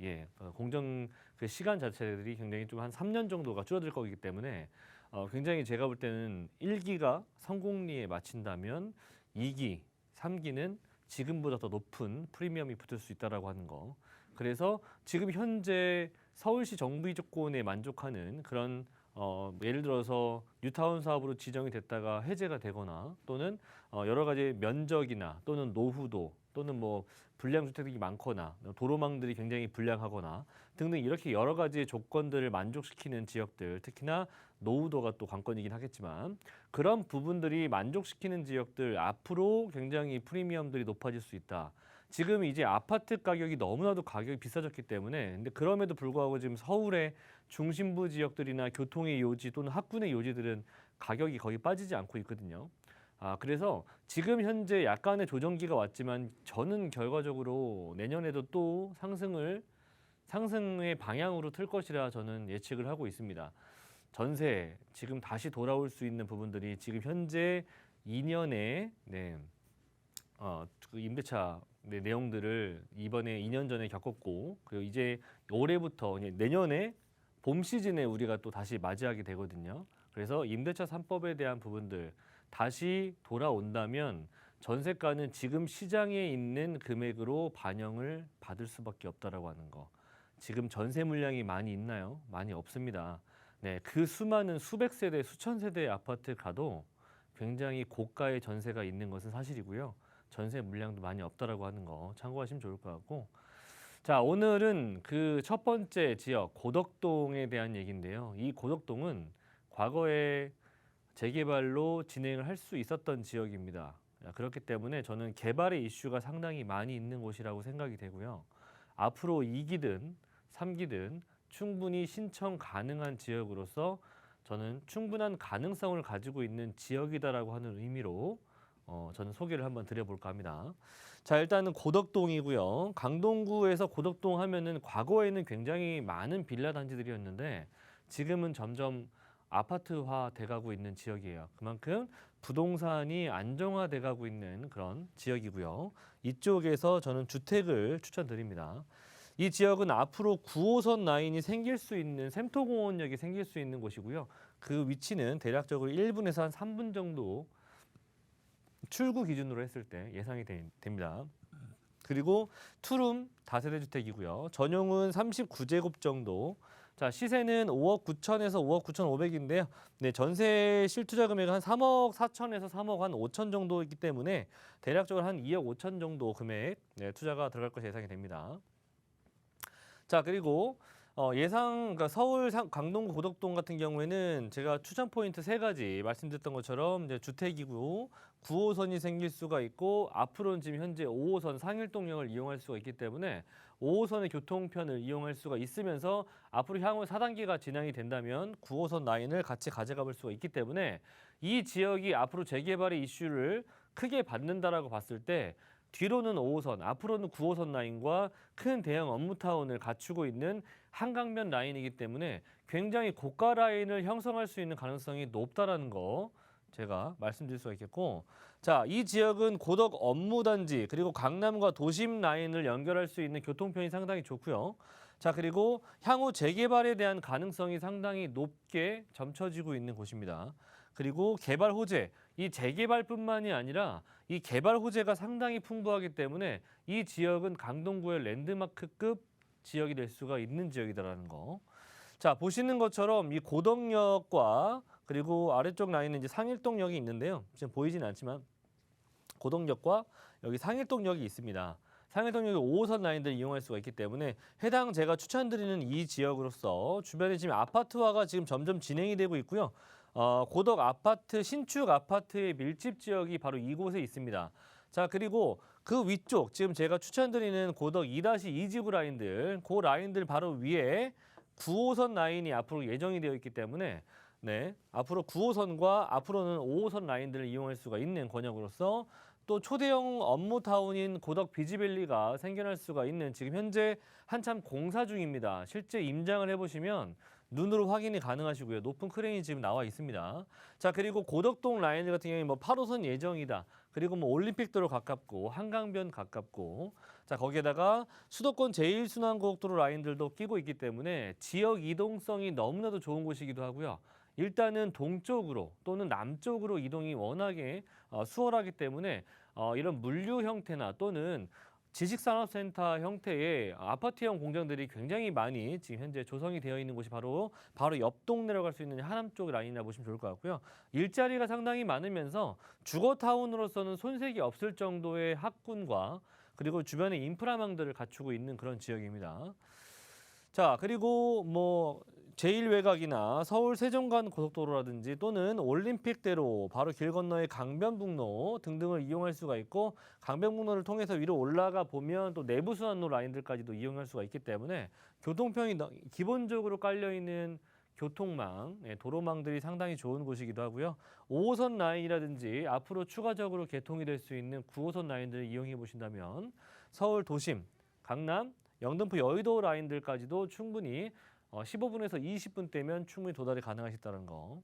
공정 그 시간 자체들이 굉장히 좀 한 3년 정도가 줄어들 거기 때문에 굉장히 제가 볼 때는 1기가 성공리에 마친다면 2기, 3기는 지금보다 더 높은 프리미엄이 붙을 수 있다라고 하는 거. 그래서 지금 현재 서울시 정비 조건에 만족하는 그런 예를 들어서 뉴타운 사업으로 지정이 됐다가 해제가 되거나 또는 여러 가지 면적이나 또는 노후도 또는 뭐 불량 주택이 많거나 도로망들이 굉장히 불량하거나 등등 이렇게 여러 가지 조건들을 만족시키는 지역들, 특히나 노후도가 또 관건이긴 하겠지만 그런 부분들이 만족시키는 지역들 앞으로 굉장히 프리미엄들이 높아질 수 있다. 지금 이제 아파트 가격이 너무나도 가격이 비싸졌기 때문에 근데 그럼에도 불구하고 지금 서울의 중심부 지역들이나 교통의 요지 또는 학군의 요지들은 가격이 거의 빠지지 않고 있거든요. 그래서 지금 현재 약간의 조정기가 왔지만 저는 결과적으로 내년에도 또 상승의 방향으로 틀 것이라 저는 예측을 하고 있습니다. 전세 지금 다시 돌아올 수 있는 부분들이 지금 현재 2년에 그 임대차 내용들을 이번에 2년 전에 겪었고 그리고 이제 올해부터 내년에 봄 시즌에 우리가 또 다시 맞이하게 되거든요. 그래서 임대차 3법에 대한 부분들 다시 돌아온다면 전세가는 지금 시장에 있는 금액으로 반영을 받을 수밖에 없다라고 하는 거. 지금 전세 물량이 많이 있나요? 많이 없습니다. 네, 그 수많은 수백 세대, 수천 세대의 아파트 가도 굉장히 고가의 전세가 있는 것은 사실이고요. 전세 물량도 많이 없다라고 하는 거 참고하시면 좋을 것 같고. 자, 오늘은 그 첫 번째 지역 고덕동에 대한 얘기인데요. 이 고덕동은 과거에 재개발로 진행을 할 수 있었던 지역입니다. 그렇기 때문에 저는 개발의 이슈가 상당히 많이 있는 곳이라고 생각이 되고요. 앞으로 2기든 3기든 충분히 신청 가능한 지역으로서 저는 충분한 가능성을 가지고 있는 지역이다라고 하는 의미로 저는 소개를 한번 드려볼까 합니다. 자, 일단은 고덕동이고요. 강동구에서 고덕동 하면은 과거에는 굉장히 많은 빌라 단지들이었는데 지금은 점점 아파트화 돼가고 있는 지역이에요. 그만큼 부동산이 안정화돼 가고 있는 그런 지역이고요. 이쪽에서 저는 주택을 추천드립니다. 이 지역은 앞으로 9호선 라인이 생길 수 있는 샘토공원역이 생길 수 있는 곳이고요. 그 위치는 대략적으로 1분에서 한 3분 정도 출구 기준으로 했을 때 예상이 됩니다. 그리고 투룸 다세대 주택이고요. 전용은 39제곱 정도. 자, 시세는 5억 9천에서 5억 9,500인데요. 네, 전세 실투자 금액은 한 3억 4천에서 3억 한 5천 정도이기 때문에 대략적으로 한 2억 5천 정도 금액 투자가 들어갈 것이 예상이 됩니다. 자, 그리고 그러니까 서울 강동구 고덕동 같은 경우에는 제가 추천 포인트 3가지 말씀드렸던 것처럼 이제 주택이고 9호선이 생길 수가 있고 앞으로는 지금 현재 5호선 상일동역을 이용할 수가 있기 때문에 5호선의 교통편을 이용할 수가 있으면서 앞으로 향후 4단계가 진행이 된다면 9호선 라인을 같이 가져가 볼 수가 있기 때문에 이 지역이 앞으로 재개발의 이슈를 크게 받는다라고 봤을 때 뒤로는 5호선, 앞으로는 9호선 라인과 큰 대형 업무타운을 갖추고 있는 한강변 라인이기 때문에 굉장히 고가 라인을 형성할 수 있는 가능성이 높다라는 거 제가 말씀드릴 수가 있겠고, 자, 이 지역은 고덕 업무단지 그리고 강남과 도심 라인을 연결할 수 있는 교통편이 상당히 좋고요. 자, 그리고 향후 재개발에 대한 가능성이 상당히 높게 점쳐지고 있는 곳입니다. 그리고 개발 호재, 이 재개발뿐만이 아니라 이 개발 호재가 상당히 풍부하기 때문에 이 지역은 강동구의 랜드마크급 지역이 될 수가 있는 지역이다라는 거. 자, 보시는 것처럼 이 고덕역과 그리고 아래쪽 라인은 이제 상일동역이 있는데요. 지금 보이진 않지만 고덕역과 여기 상일동역이 있습니다. 상일동역이 5호선 라인들을 이용할 수가 있기 때문에 해당 제가 추천드리는 이 지역으로서 주변에 지금 아파트화가 지금 점점 진행이 되고 있고요. 고덕 아파트, 신축 아파트의 밀집 지역이 바로 이곳에 있습니다. 자, 그리고 그 위쪽 지금 제가 추천드리는 고덕 2-2지구 라인들, 그 라인들 바로 위에 9호선 라인이 앞으로 예정이 되어 있기 때문에 네, 앞으로 9호선과 앞으로는 5호선 라인들을 이용할 수가 있는 권역으로서 또 초대형 업무타운인 고덕 비지밸리가 생겨날 수가 있는 지금 현재 한참 공사 중입니다. 실제 임장을 해보시면 눈으로 확인이 가능하시고요. 높은 크레인이 지금 나와 있습니다. 자, 그리고 고덕동 라인 같은 경우에 뭐 8호선 예정이다. 그리고 뭐 올림픽도로 가깝고 한강변 가깝고 자, 거기에다가 수도권 제1순환고속도로 라인들도 끼고 있기 때문에 지역 이동성이 너무나도 좋은 곳이기도 하고요. 일단은 동쪽으로 또는 남쪽으로 이동이 워낙에 수월하기 때문에 이런 물류 형태나 또는 지식산업센터 형태의 아파트형 공장들이 굉장히 많이 지금 현재 조성이 되어 있는 곳이 바로 옆 동네로 갈 수 있는 하남 쪽 라인이라 보시면 좋을 것 같고요. 일자리가 상당히 많으면서 주거타운으로서는 손색이 없을 정도의 학군과 그리고 주변의 인프라망들을 갖추고 있는 그런 지역입니다. 자, 그리고 뭐 제1외곽이나 서울 세종간 고속도로라든지 또는 올림픽대로 바로 길 건너의 강변북로 등등을 이용할 수가 있고 강변북로를 통해서 위로 올라가 보면 또 내부순환로 라인들까지도 이용할 수가 있기 때문에 교통편이 기본적으로 깔려있는 교통망, 도로망들이 상당히 좋은 곳이기도 하고요. 5호선 라인이라든지 앞으로 추가적으로 개통이 될 수 있는 9호선 라인들을 이용해 보신다면 서울 도심, 강남, 영등포 여의도 라인들까지도 충분히 15분에서 20분대면 충분히 도달이 가능하시다는 거.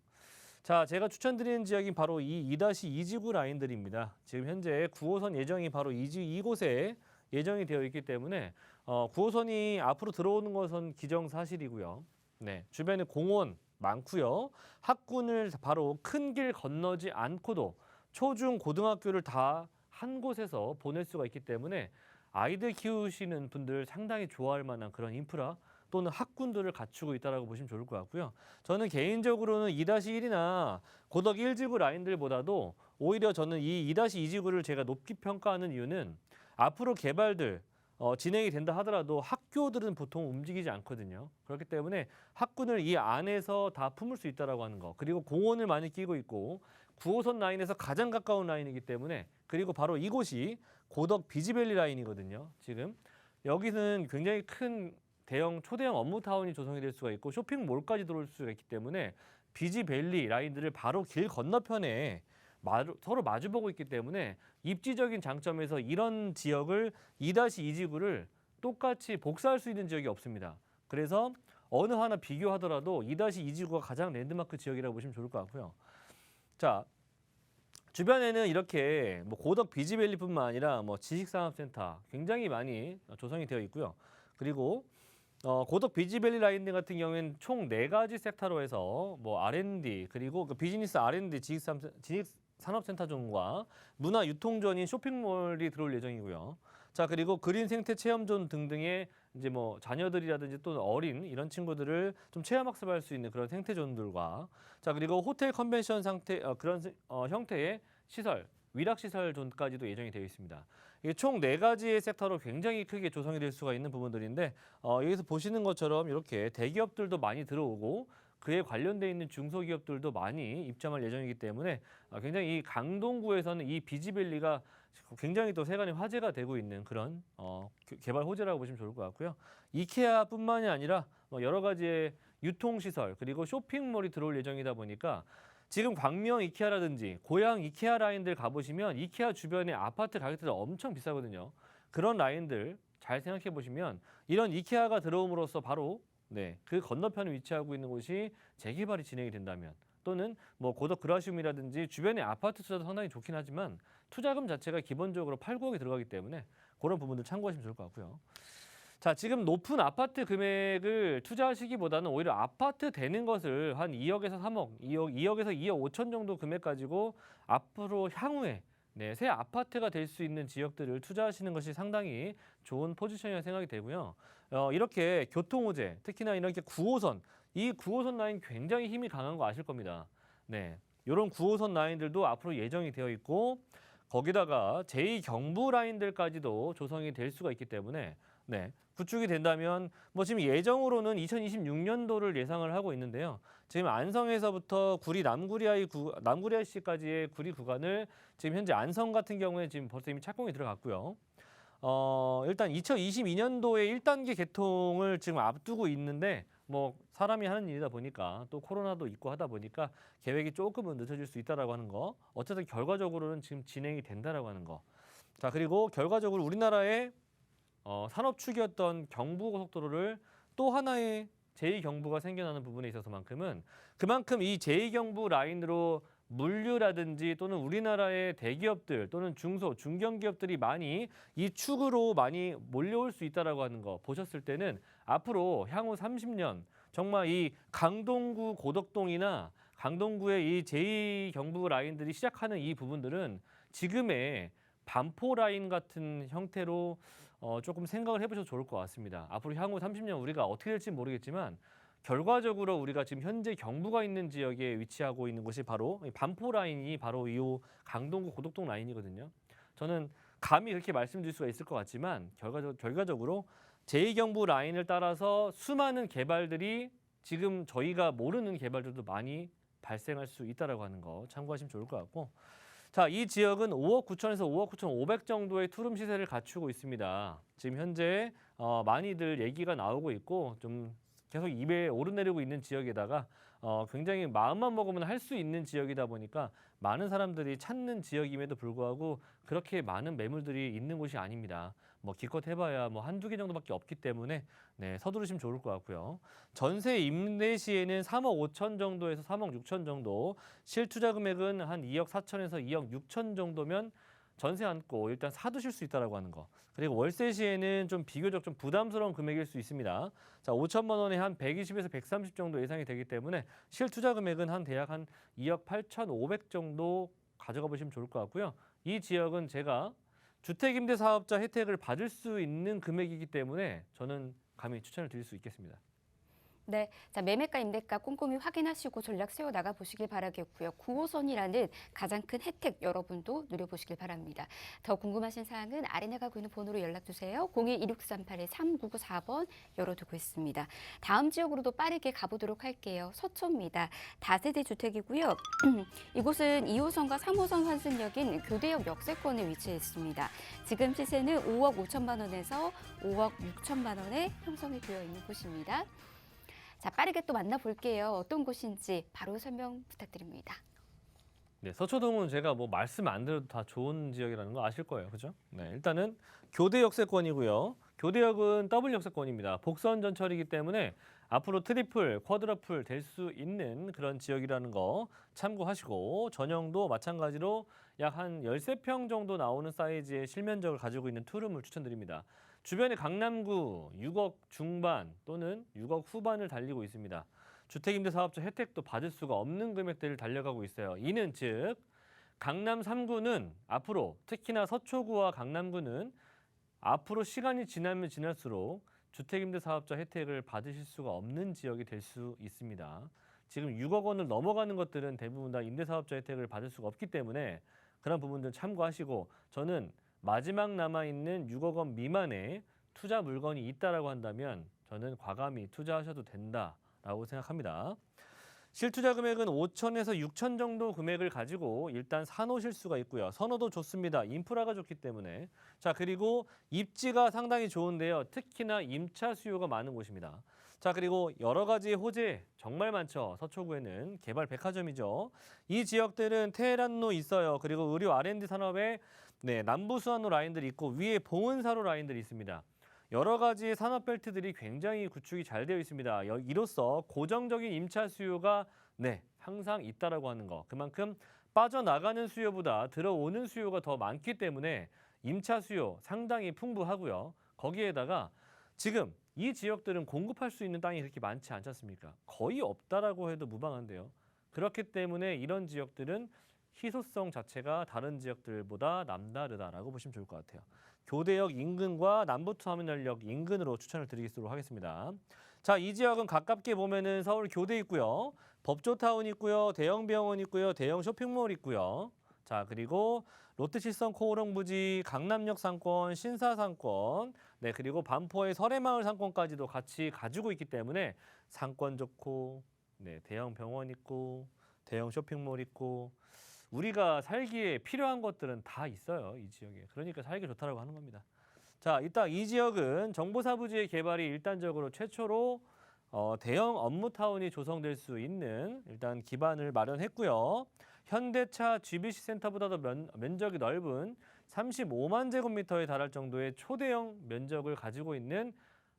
자, 제가 추천드리는 지역이 바로 이 2-2지구 라인들입니다. 지금 현재 9호선 예정이 바로 이곳에 예정이 되어 있기 때문에 9호선이 앞으로 들어오는 것은 기정사실이고요. 네, 주변에 공원 많고요. 학군을 바로 큰 길 건너지 않고도 초중 고등학교를 다 한 곳에서 보낼 수가 있기 때문에 아이들 키우시는 분들 상당히 좋아할 만한 그런 인프라 또는 학군들을 갖추고 있다고 보시면 좋을 것 같고요. 저는 개인적으로는 2-1이나 고덕 1지구 라인들보다도 오히려 저는 이 2-2지구를 제가 높게 평가하는 이유는 앞으로 개발들 진행이 된다 하더라도 학교들은 보통 움직이지 않거든요. 그렇기 때문에 학군을 이 안에서 다 품을 수 있다고 하는 거. 그리고 공원을 많이 끼고 있고 9호선 라인에서 가장 가까운 라인이기 때문에 그리고 바로 이곳이 고덕 비지밸리 라인이거든요. 지금 여기는 굉장히 큰 초대형 업무타운이 조성이 될 수가 있고 쇼핑몰까지 들어올 수가 있기 때문에 비지밸리 라인들을 바로 길 건너편에 서로 마주보고 있기 때문에 입지적인 장점에서 이런 지역을 2-2지구를 똑같이 복사할 수 있는 지역이 없습니다. 그래서 어느 하나 비교하더라도 2-2지구가 가장 랜드마크 지역이라고 보시면 좋을 것 같고요. 자, 주변에는 이렇게 뭐 고덕 비지밸리뿐만 아니라 뭐 지식산업센터 굉장히 많이 조성이 되어 있고요. 그리고 고덕 비지밸리 라인 같은 경우에는 총 4가지 섹터로 해서 뭐 R&D 그리고 그 비즈니스 R&D 지식산업센터존과 문화유통존인 쇼핑몰이 들어올 예정이고요. 자, 그리고 그린 생태 체험존 등등의 이제 뭐 자녀들이라든지 또는 어린 이런 친구들을 좀 체험학습할 수 있는 그런 생태존들과 자, 그리고 호텔 컨벤션 상태 그런 형태의 시설 위락시설 존까지도 예정이 되어 있습니다. 이게 총 4가지의 섹터로 굉장히 크게 조성이 될 수가 있는 부분들인데 여기서 보시는 것처럼 이렇게 대기업들도 많이 들어오고 그에 관련돼 있는 중소기업들도 많이 입점할 예정이기 때문에 굉장히 이 강동구에서는 이 비지밸리가 굉장히 또 세간의 화제가 되고 있는 그런 개발 호재라고 보시면 좋을 것 같고요. 이케아뿐만이 아니라 여러 가지의 유통시설 그리고 쇼핑몰이 들어올 예정이다 보니까 지금 광명 이케아라든지 고양 이케아 라인들 가보시면 이케아 주변의 아파트 가격들이 엄청 비싸거든요. 그런 라인들 잘 생각해 보시면 이런 이케아가 들어옴으로써 바로 그 건너편에 위치하고 있는 곳이 재개발이 진행이 된다면 또는 뭐 고덕 그라시움이라든지 주변의 아파트 투자도 상당히 좋긴 하지만 투자금 자체가 기본적으로 8, 9억이 들어가기 때문에 그런 부분들 참고하시면 좋을 것 같고요. 자, 지금 높은 아파트 금액을 투자하시기보다는 오히려 아파트 되는 것을 한 2억에서 3억, 2억에서 2억 5천 정도 금액 가지고 앞으로 향후에 새 아파트가 될 수 있는 지역들을 투자하시는 것이 상당히 좋은 포지션이라고 생각이 되고요. 이렇게 교통호재, 특히나 이렇게 9호선, 이 9호선 라인 굉장히 힘이 강한 거 아실 겁니다. 이런 9호선 라인들도 앞으로 예정이 되어 있고 거기다가 제2경부 라인들까지도 조성이 될 수가 있기 때문에 구축이 된다면 뭐 지금 예정으로는 2026년도를 예상을 하고 있는데요. 지금 안성에서부터 구리 남구리IC까지의 구리 구간을 지금 현재 안성 같은 경우에 지금 벌써 이미 착공이 들어갔고요. 일단 2022년도에 1단계 개통을 지금 앞두고 있는데 뭐 사람이 하는 일이다 보니까 또 코로나도 있고 하다 보니까 계획이 조금은 늦어질 수 있다라고 하는 거. 어쨌든 결과적으로는 지금 진행이 된다라고 하는 거. 자, 그리고 결과적으로 우리나라의 산업축이었던 경부고속도로를 또 하나의 제2경부가 생겨나는 부분에 있어서만큼은 그만큼 이 제2경부 라인으로 물류라든지 또는 우리나라의 대기업들 또는 중견기업들이 많이 이 축으로 많이 몰려올 수 있다라고 하는 거 보셨을 때는 앞으로 향후 30년 정말 이 강동구 고덕동이나 강동구의 이 제2경부 라인들이 시작하는 이 부분들은 지금의 반포 라인 같은 형태로 조금 생각을 해보셔도 좋을 것 같습니다. 앞으로 향후 30년 우리가 어떻게 될지 모르겠지만 결과적으로 우리가 지금 현재 경부가 있는 지역에 위치하고 있는 곳이 바로 반포 라인이 바로 이 강동구 고덕동 라인이거든요. 저는 감히 그렇게 말씀드릴 수가 있을 것 같지만 결과적으로 제2경부 라인을 따라서 수많은 개발들이 지금 저희가 모르는 개발들도 많이 발생할 수 있다라고 하는 거 참고하시면 좋을 것 같고 자, 이 지역은 5억 9천에서 5억 9천 5백 정도의 투룸 시세를 갖추고 있습니다. 지금 현재 많이들 얘기가 나오고 있고 좀 계속 입에 오르내리고 있는 지역에다가 굉장히 마음만 먹으면 할 수 있는 지역이다 보니까 많은 사람들이 찾는 지역임에도 불구하고 그렇게 많은 매물들이 있는 곳이 아닙니다. 뭐 기껏 해봐야 뭐 한두 개 정도밖에 없기 때문에 서두르시면 좋을 것 같고요. 전세 임대 시에는 3억 5천 정도에서 3억 6천 정도, 실투자 금액은 한 2억 4천에서 2억 6천 정도면 전세 안고 일단 사두실 수 있다라고 하는 거. 그리고 월세 시에는 좀 비교적 좀 부담스러운 금액일 수 있습니다. 자, 5천만 원에 한 120에서 130 정도 예상이 되기 때문에 실투자 금액은 한 대략 한 2억 8천5백 정도 가져가 보시면 좋을 것 같고요. 이 지역은 제가 주택임대사업자 혜택을 받을 수 있는 금액이기 때문에 저는 감히 추천을 드릴 수 있겠습니다. 네, 자, 매매가 임대가 꼼꼼히 확인하시고 전략 세워 나가 보시길 바라겠고요. 9호선이라는 가장 큰 혜택 여러분도 누려보시길 바랍니다. 더 궁금하신 사항은 아래 나가고 있는 번호로 연락 주세요. 02-2638-3994번 열어두고 있습니다. 다음 지역으로도 빠르게 가보도록 할게요. 서초입니다. 다세대 주택이고요. 이곳은 2호선과 3호선 환승역인 교대역 역세권에 위치해 있습니다. 지금 시세는 5억 5천만 원에서 5억 6천만 원에 형성이 되어 있는 곳입니다. 자, 빠르게 또 만나볼게요. 어떤 곳인지 바로 설명 부탁드립니다. 네, 서초동은 제가 뭐 말씀 안 드려도 다 좋은 지역이라는 거 아실 거예요. 그죠? 네, 일단은 교대 역세권이고요. 교대역은 더블 역세권입니다. 복선 전철이기 때문에 앞으로 트리플, 쿼드러플 될 수 있는 그런 지역이라는 거 참고하시고 전용도 마찬가지로 약 한 13평 정도 나오는 사이즈의 실면적을 가지고 있는 투룸을 추천드립니다. 주변에 강남구 6억 중반 또는 6억 후반을 달리고 있습니다. 주택임대사업자 혜택도 받을 수가 없는 금액대를 달려가고 있어요. 이는 즉 강남 3구는 앞으로 특히나 서초구와 강남구는 앞으로 시간이 지나면 지날수록 주택임대사업자 혜택을 받으실 수가 없는 지역이 될 수 있습니다. 지금 6억 원을 넘어가는 것들은 대부분 다 임대사업자 혜택을 받을 수가 없기 때문에 그런 부분들 참고하시고 저는 마지막 남아있는 6억 원 미만의 투자 물건이 있다라고 한다면 저는 과감히 투자하셔도 된다라고 생각합니다. 실투자 금액은 5천에서 6천 정도 금액을 가지고 일단 사놓으실 수가 있고요. 선호도 좋습니다. 인프라가 좋기 때문에. 자, 그리고 입지가 상당히 좋은데요. 특히나 임차 수요가 많은 곳입니다. 자, 그리고 여러 가지 호재 정말 많죠. 서초구에는 개발 백화점이죠. 이 지역들은 테헤란로 있어요. 그리고 의료 R&D 산업에 남부 수완로 라인들이 있고 위에 봉은사로 라인들이 있습니다. 여러 가지 산업벨트들이 굉장히 구축이 잘 되어 있습니다. 이로써 고정적인 임차 수요가 항상 있다라고 하는 거. 그만큼 빠져나가는 수요보다 들어오는 수요가 더 많기 때문에 임차 수요 상당히 풍부하고요. 거기에다가 지금 이 지역들은 공급할 수 있는 땅이 그렇게 많지 않지 않습니까? 거의 없다라고 해도 무방한데요. 그렇기 때문에 이런 지역들은 희소성 자체가 다른 지역들보다 남다르다라고 보시면 좋을 것 같아요. 교대역 인근과 남부터미널역 인근으로 추천을 드리도록 하겠습니다. 자, 이 지역은 가깝게 보면은 서울 교대 있고요. 법조타운 있고요. 대형 병원 있고요. 대형 쇼핑몰 있고요. 자, 그리고 롯데칠성 코오롱 부지, 강남역 상권, 신사 상권, 그리고 반포의 설해마을 상권까지도 같이 가지고 있기 때문에 상권 좋고, 대형 병원 있고, 대형 쇼핑몰 있고, 우리가 살기에 필요한 것들은 다 있어요, 이 지역에. 그러니까 살기 좋다라고 하는 겁니다. 자, 일단 이 지역은 정보사 부지의 개발이 일단적으로 최초로 대형 업무타운이 조성될 수 있는 일단 기반을 마련했고요. 현대차 GBC 센터보다도 면적이 넓은 35만 제곱미터에 달할 정도의 초대형 면적을 가지고 있는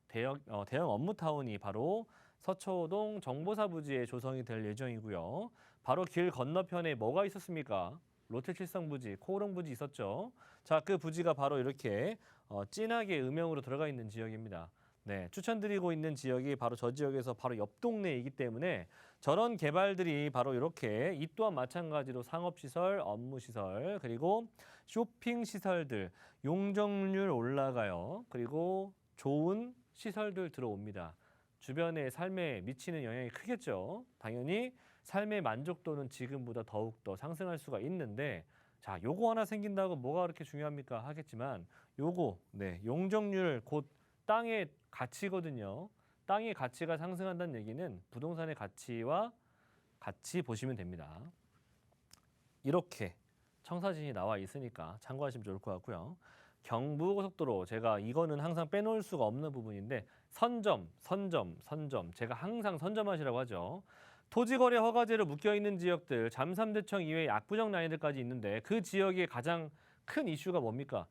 대형 업무타운이 바로 서초동 정보사 부지에 조성이 될 예정이고요. 바로 길 건너편에 뭐가 있었습니까? 롯데칠성 부지, 코오롱 부지 있었죠. 자, 그 부지가 바로 이렇게 진하게 음영으로 들어가 있는 지역입니다. 추천드리고 있는 지역이 바로 저 지역에서 바로 옆 동네이기 때문에 저런 개발들이 바로 이렇게 이 또한 마찬가지로 상업시설, 업무시설, 그리고 쇼핑시설들, 용적률 올라가요. 그리고 좋은 시설들 들어옵니다. 주변의 삶에 미치는 영향이 크겠죠. 당연히 삶의 만족도는 지금보다 더욱더 상승할 수가 있는데 자, 요거 하나 생긴다고 뭐가 그렇게 중요합니까? 하겠지만 요거 용적률 곧 땅의 가치거든요. 땅의 가치가 상승한다는 얘기는 부동산의 가치와 같이 보시면 됩니다. 이렇게 청사진이 나와 있으니까 참고하시면 좋을 것 같고요. 경부고속도로 제가 이거는 항상 빼놓을 수가 없는 부분인데 선점. 제가 항상 선점하시라고 하죠. 토지거래 허가제로 묶여있는 지역들, 잠삼대청 이외의 압구정 라인들까지 있는데 그 지역의 가장 큰 이슈가 뭡니까?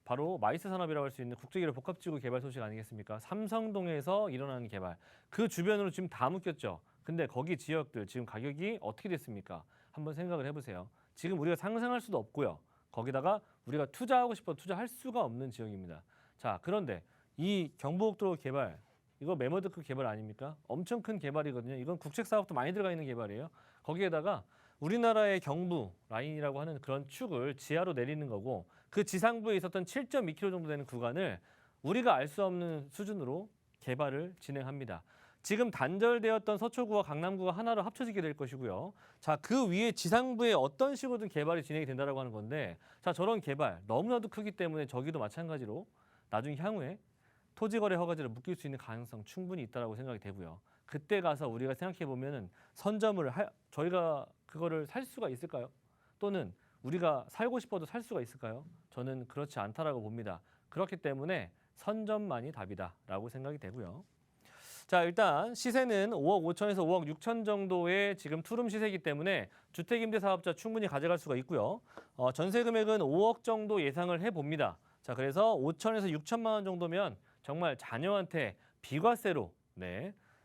바로 마이스 산업이라고 할 수 있는 국제기록 복합지구 개발 소식 아니겠습니까? 삼성동에서 일어나는 개발. 그 주변으로 지금 다 묶였죠. 근데 거기 지역들 지금 가격이 어떻게 됐습니까? 한번 생각을 해보세요. 지금 우리가 상상할 수도 없고요. 거기다가 우리가 투자하고 싶어 투자할 수가 없는 지역입니다. 자, 그런데 이 경부고속도로 개발, 이거 메모드급 개발 아닙니까? 엄청 큰 개발이거든요. 이건 국책사업도 많이 들어가 있는 개발이에요. 거기에다가 우리나라의 경부 라인이라고 하는 그런 축을 지하로 내리는 거고 그 지상부에 있었던 7.2km 정도 되는 구간을 우리가 알 수 없는 수준으로 개발을 진행합니다. 지금 단절되었던 서초구와 강남구가 하나로 합쳐지게 될 것이고요. 자, 그 위에 지상부에 어떤 식으로든 개발이 진행이 된다라고 하는 건데 자, 저런 개발 너무나도 크기 때문에 저기도 마찬가지로 나중에 향후에 토지거래 허가제를 묶일 수 있는 가능성 충분히 있다라고 생각이 되고요. 그때 가서 우리가 생각해 보면은 선점을 저희가 그거를 살 수가 있을까요? 또는 우리가 살고 싶어도 살 수가 있을까요? 저는 그렇지 않다라고 봅니다. 그렇기 때문에 선점만이 답이다라고 생각이 되고요. 자, 일단 시세는 5억 5천에서 5억 6천 정도의 지금 투룸 시세이기 때문에 주택임대사업자 충분히 가져갈 수가 있고요. 전세 금액은 5억 정도 예상을 해봅니다. 자, 그래서 5천에서 6천만 원 정도면 정말 자녀한테 비과세로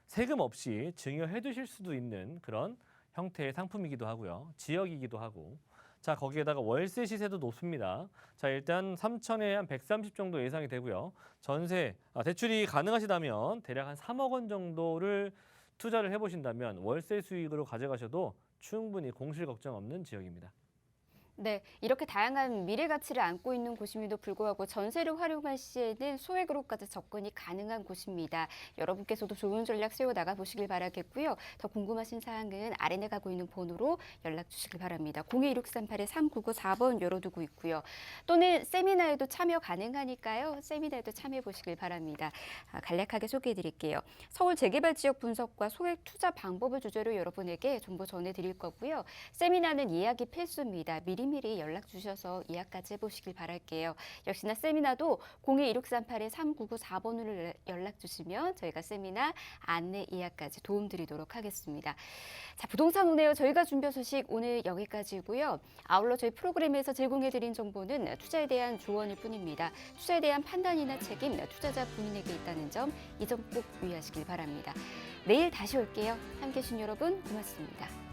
세금 없이 증여해 두실 수도 있는 그런 형태의 상품이기도 하고요. 지역이기도 하고. 자, 거기에다가 월세 시세도 높습니다. 자, 일단 3천에 한 130 정도 예상이 되고요. 전세, 대출이 가능하시다면 대략 한 3억 원 정도를 투자를 해보신다면 월세 수익으로 가져가셔도 충분히 공실 걱정 없는 지역입니다. 네, 이렇게 다양한 미래 가치를 안고 있는 곳임에도 불구하고 전세를 활용할 시에는 소액으로까지 접근이 가능한 곳입니다. 여러분께서도 좋은 전략 세워 나가 보시길 바라겠고요. 더 궁금하신 사항은 아래에 가고 있는 번호로 연락 주시길 바랍니다. 021638-3994번 열어두고 있고요. 또는 세미나에도 참여 가능하니까요. 세미나에도 참여해 보시길 바랍니다. 간략하게 소개해 드릴게요. 서울 재개발 지역 분석과 소액 투자 방법을 주제로 여러분에게 정보 전해드릴 거고요. 세미나는 예약이 필수입니다. 미리미리 연락 주셔서 예약까지 해보시길 바랄게요. 역시나 세미나도 021638-3994번으로 연락 주시면 저희가 세미나 안내 예약까지 도움드리도록 하겠습니다. 자, 부동산 오네요. 저희가 준비한 소식 오늘 여기까지고요. 아울러 저희 프로그램에서 제공해드린 정보는 투자에 대한 조언일 뿐입니다. 투자에 대한 판단이나 책임 투자자 본인에게 있다는 점, 이 점 꼭 유의하시길 바랍니다. 내일 다시 올게요. 함께해 주신 여러분 고맙습니다.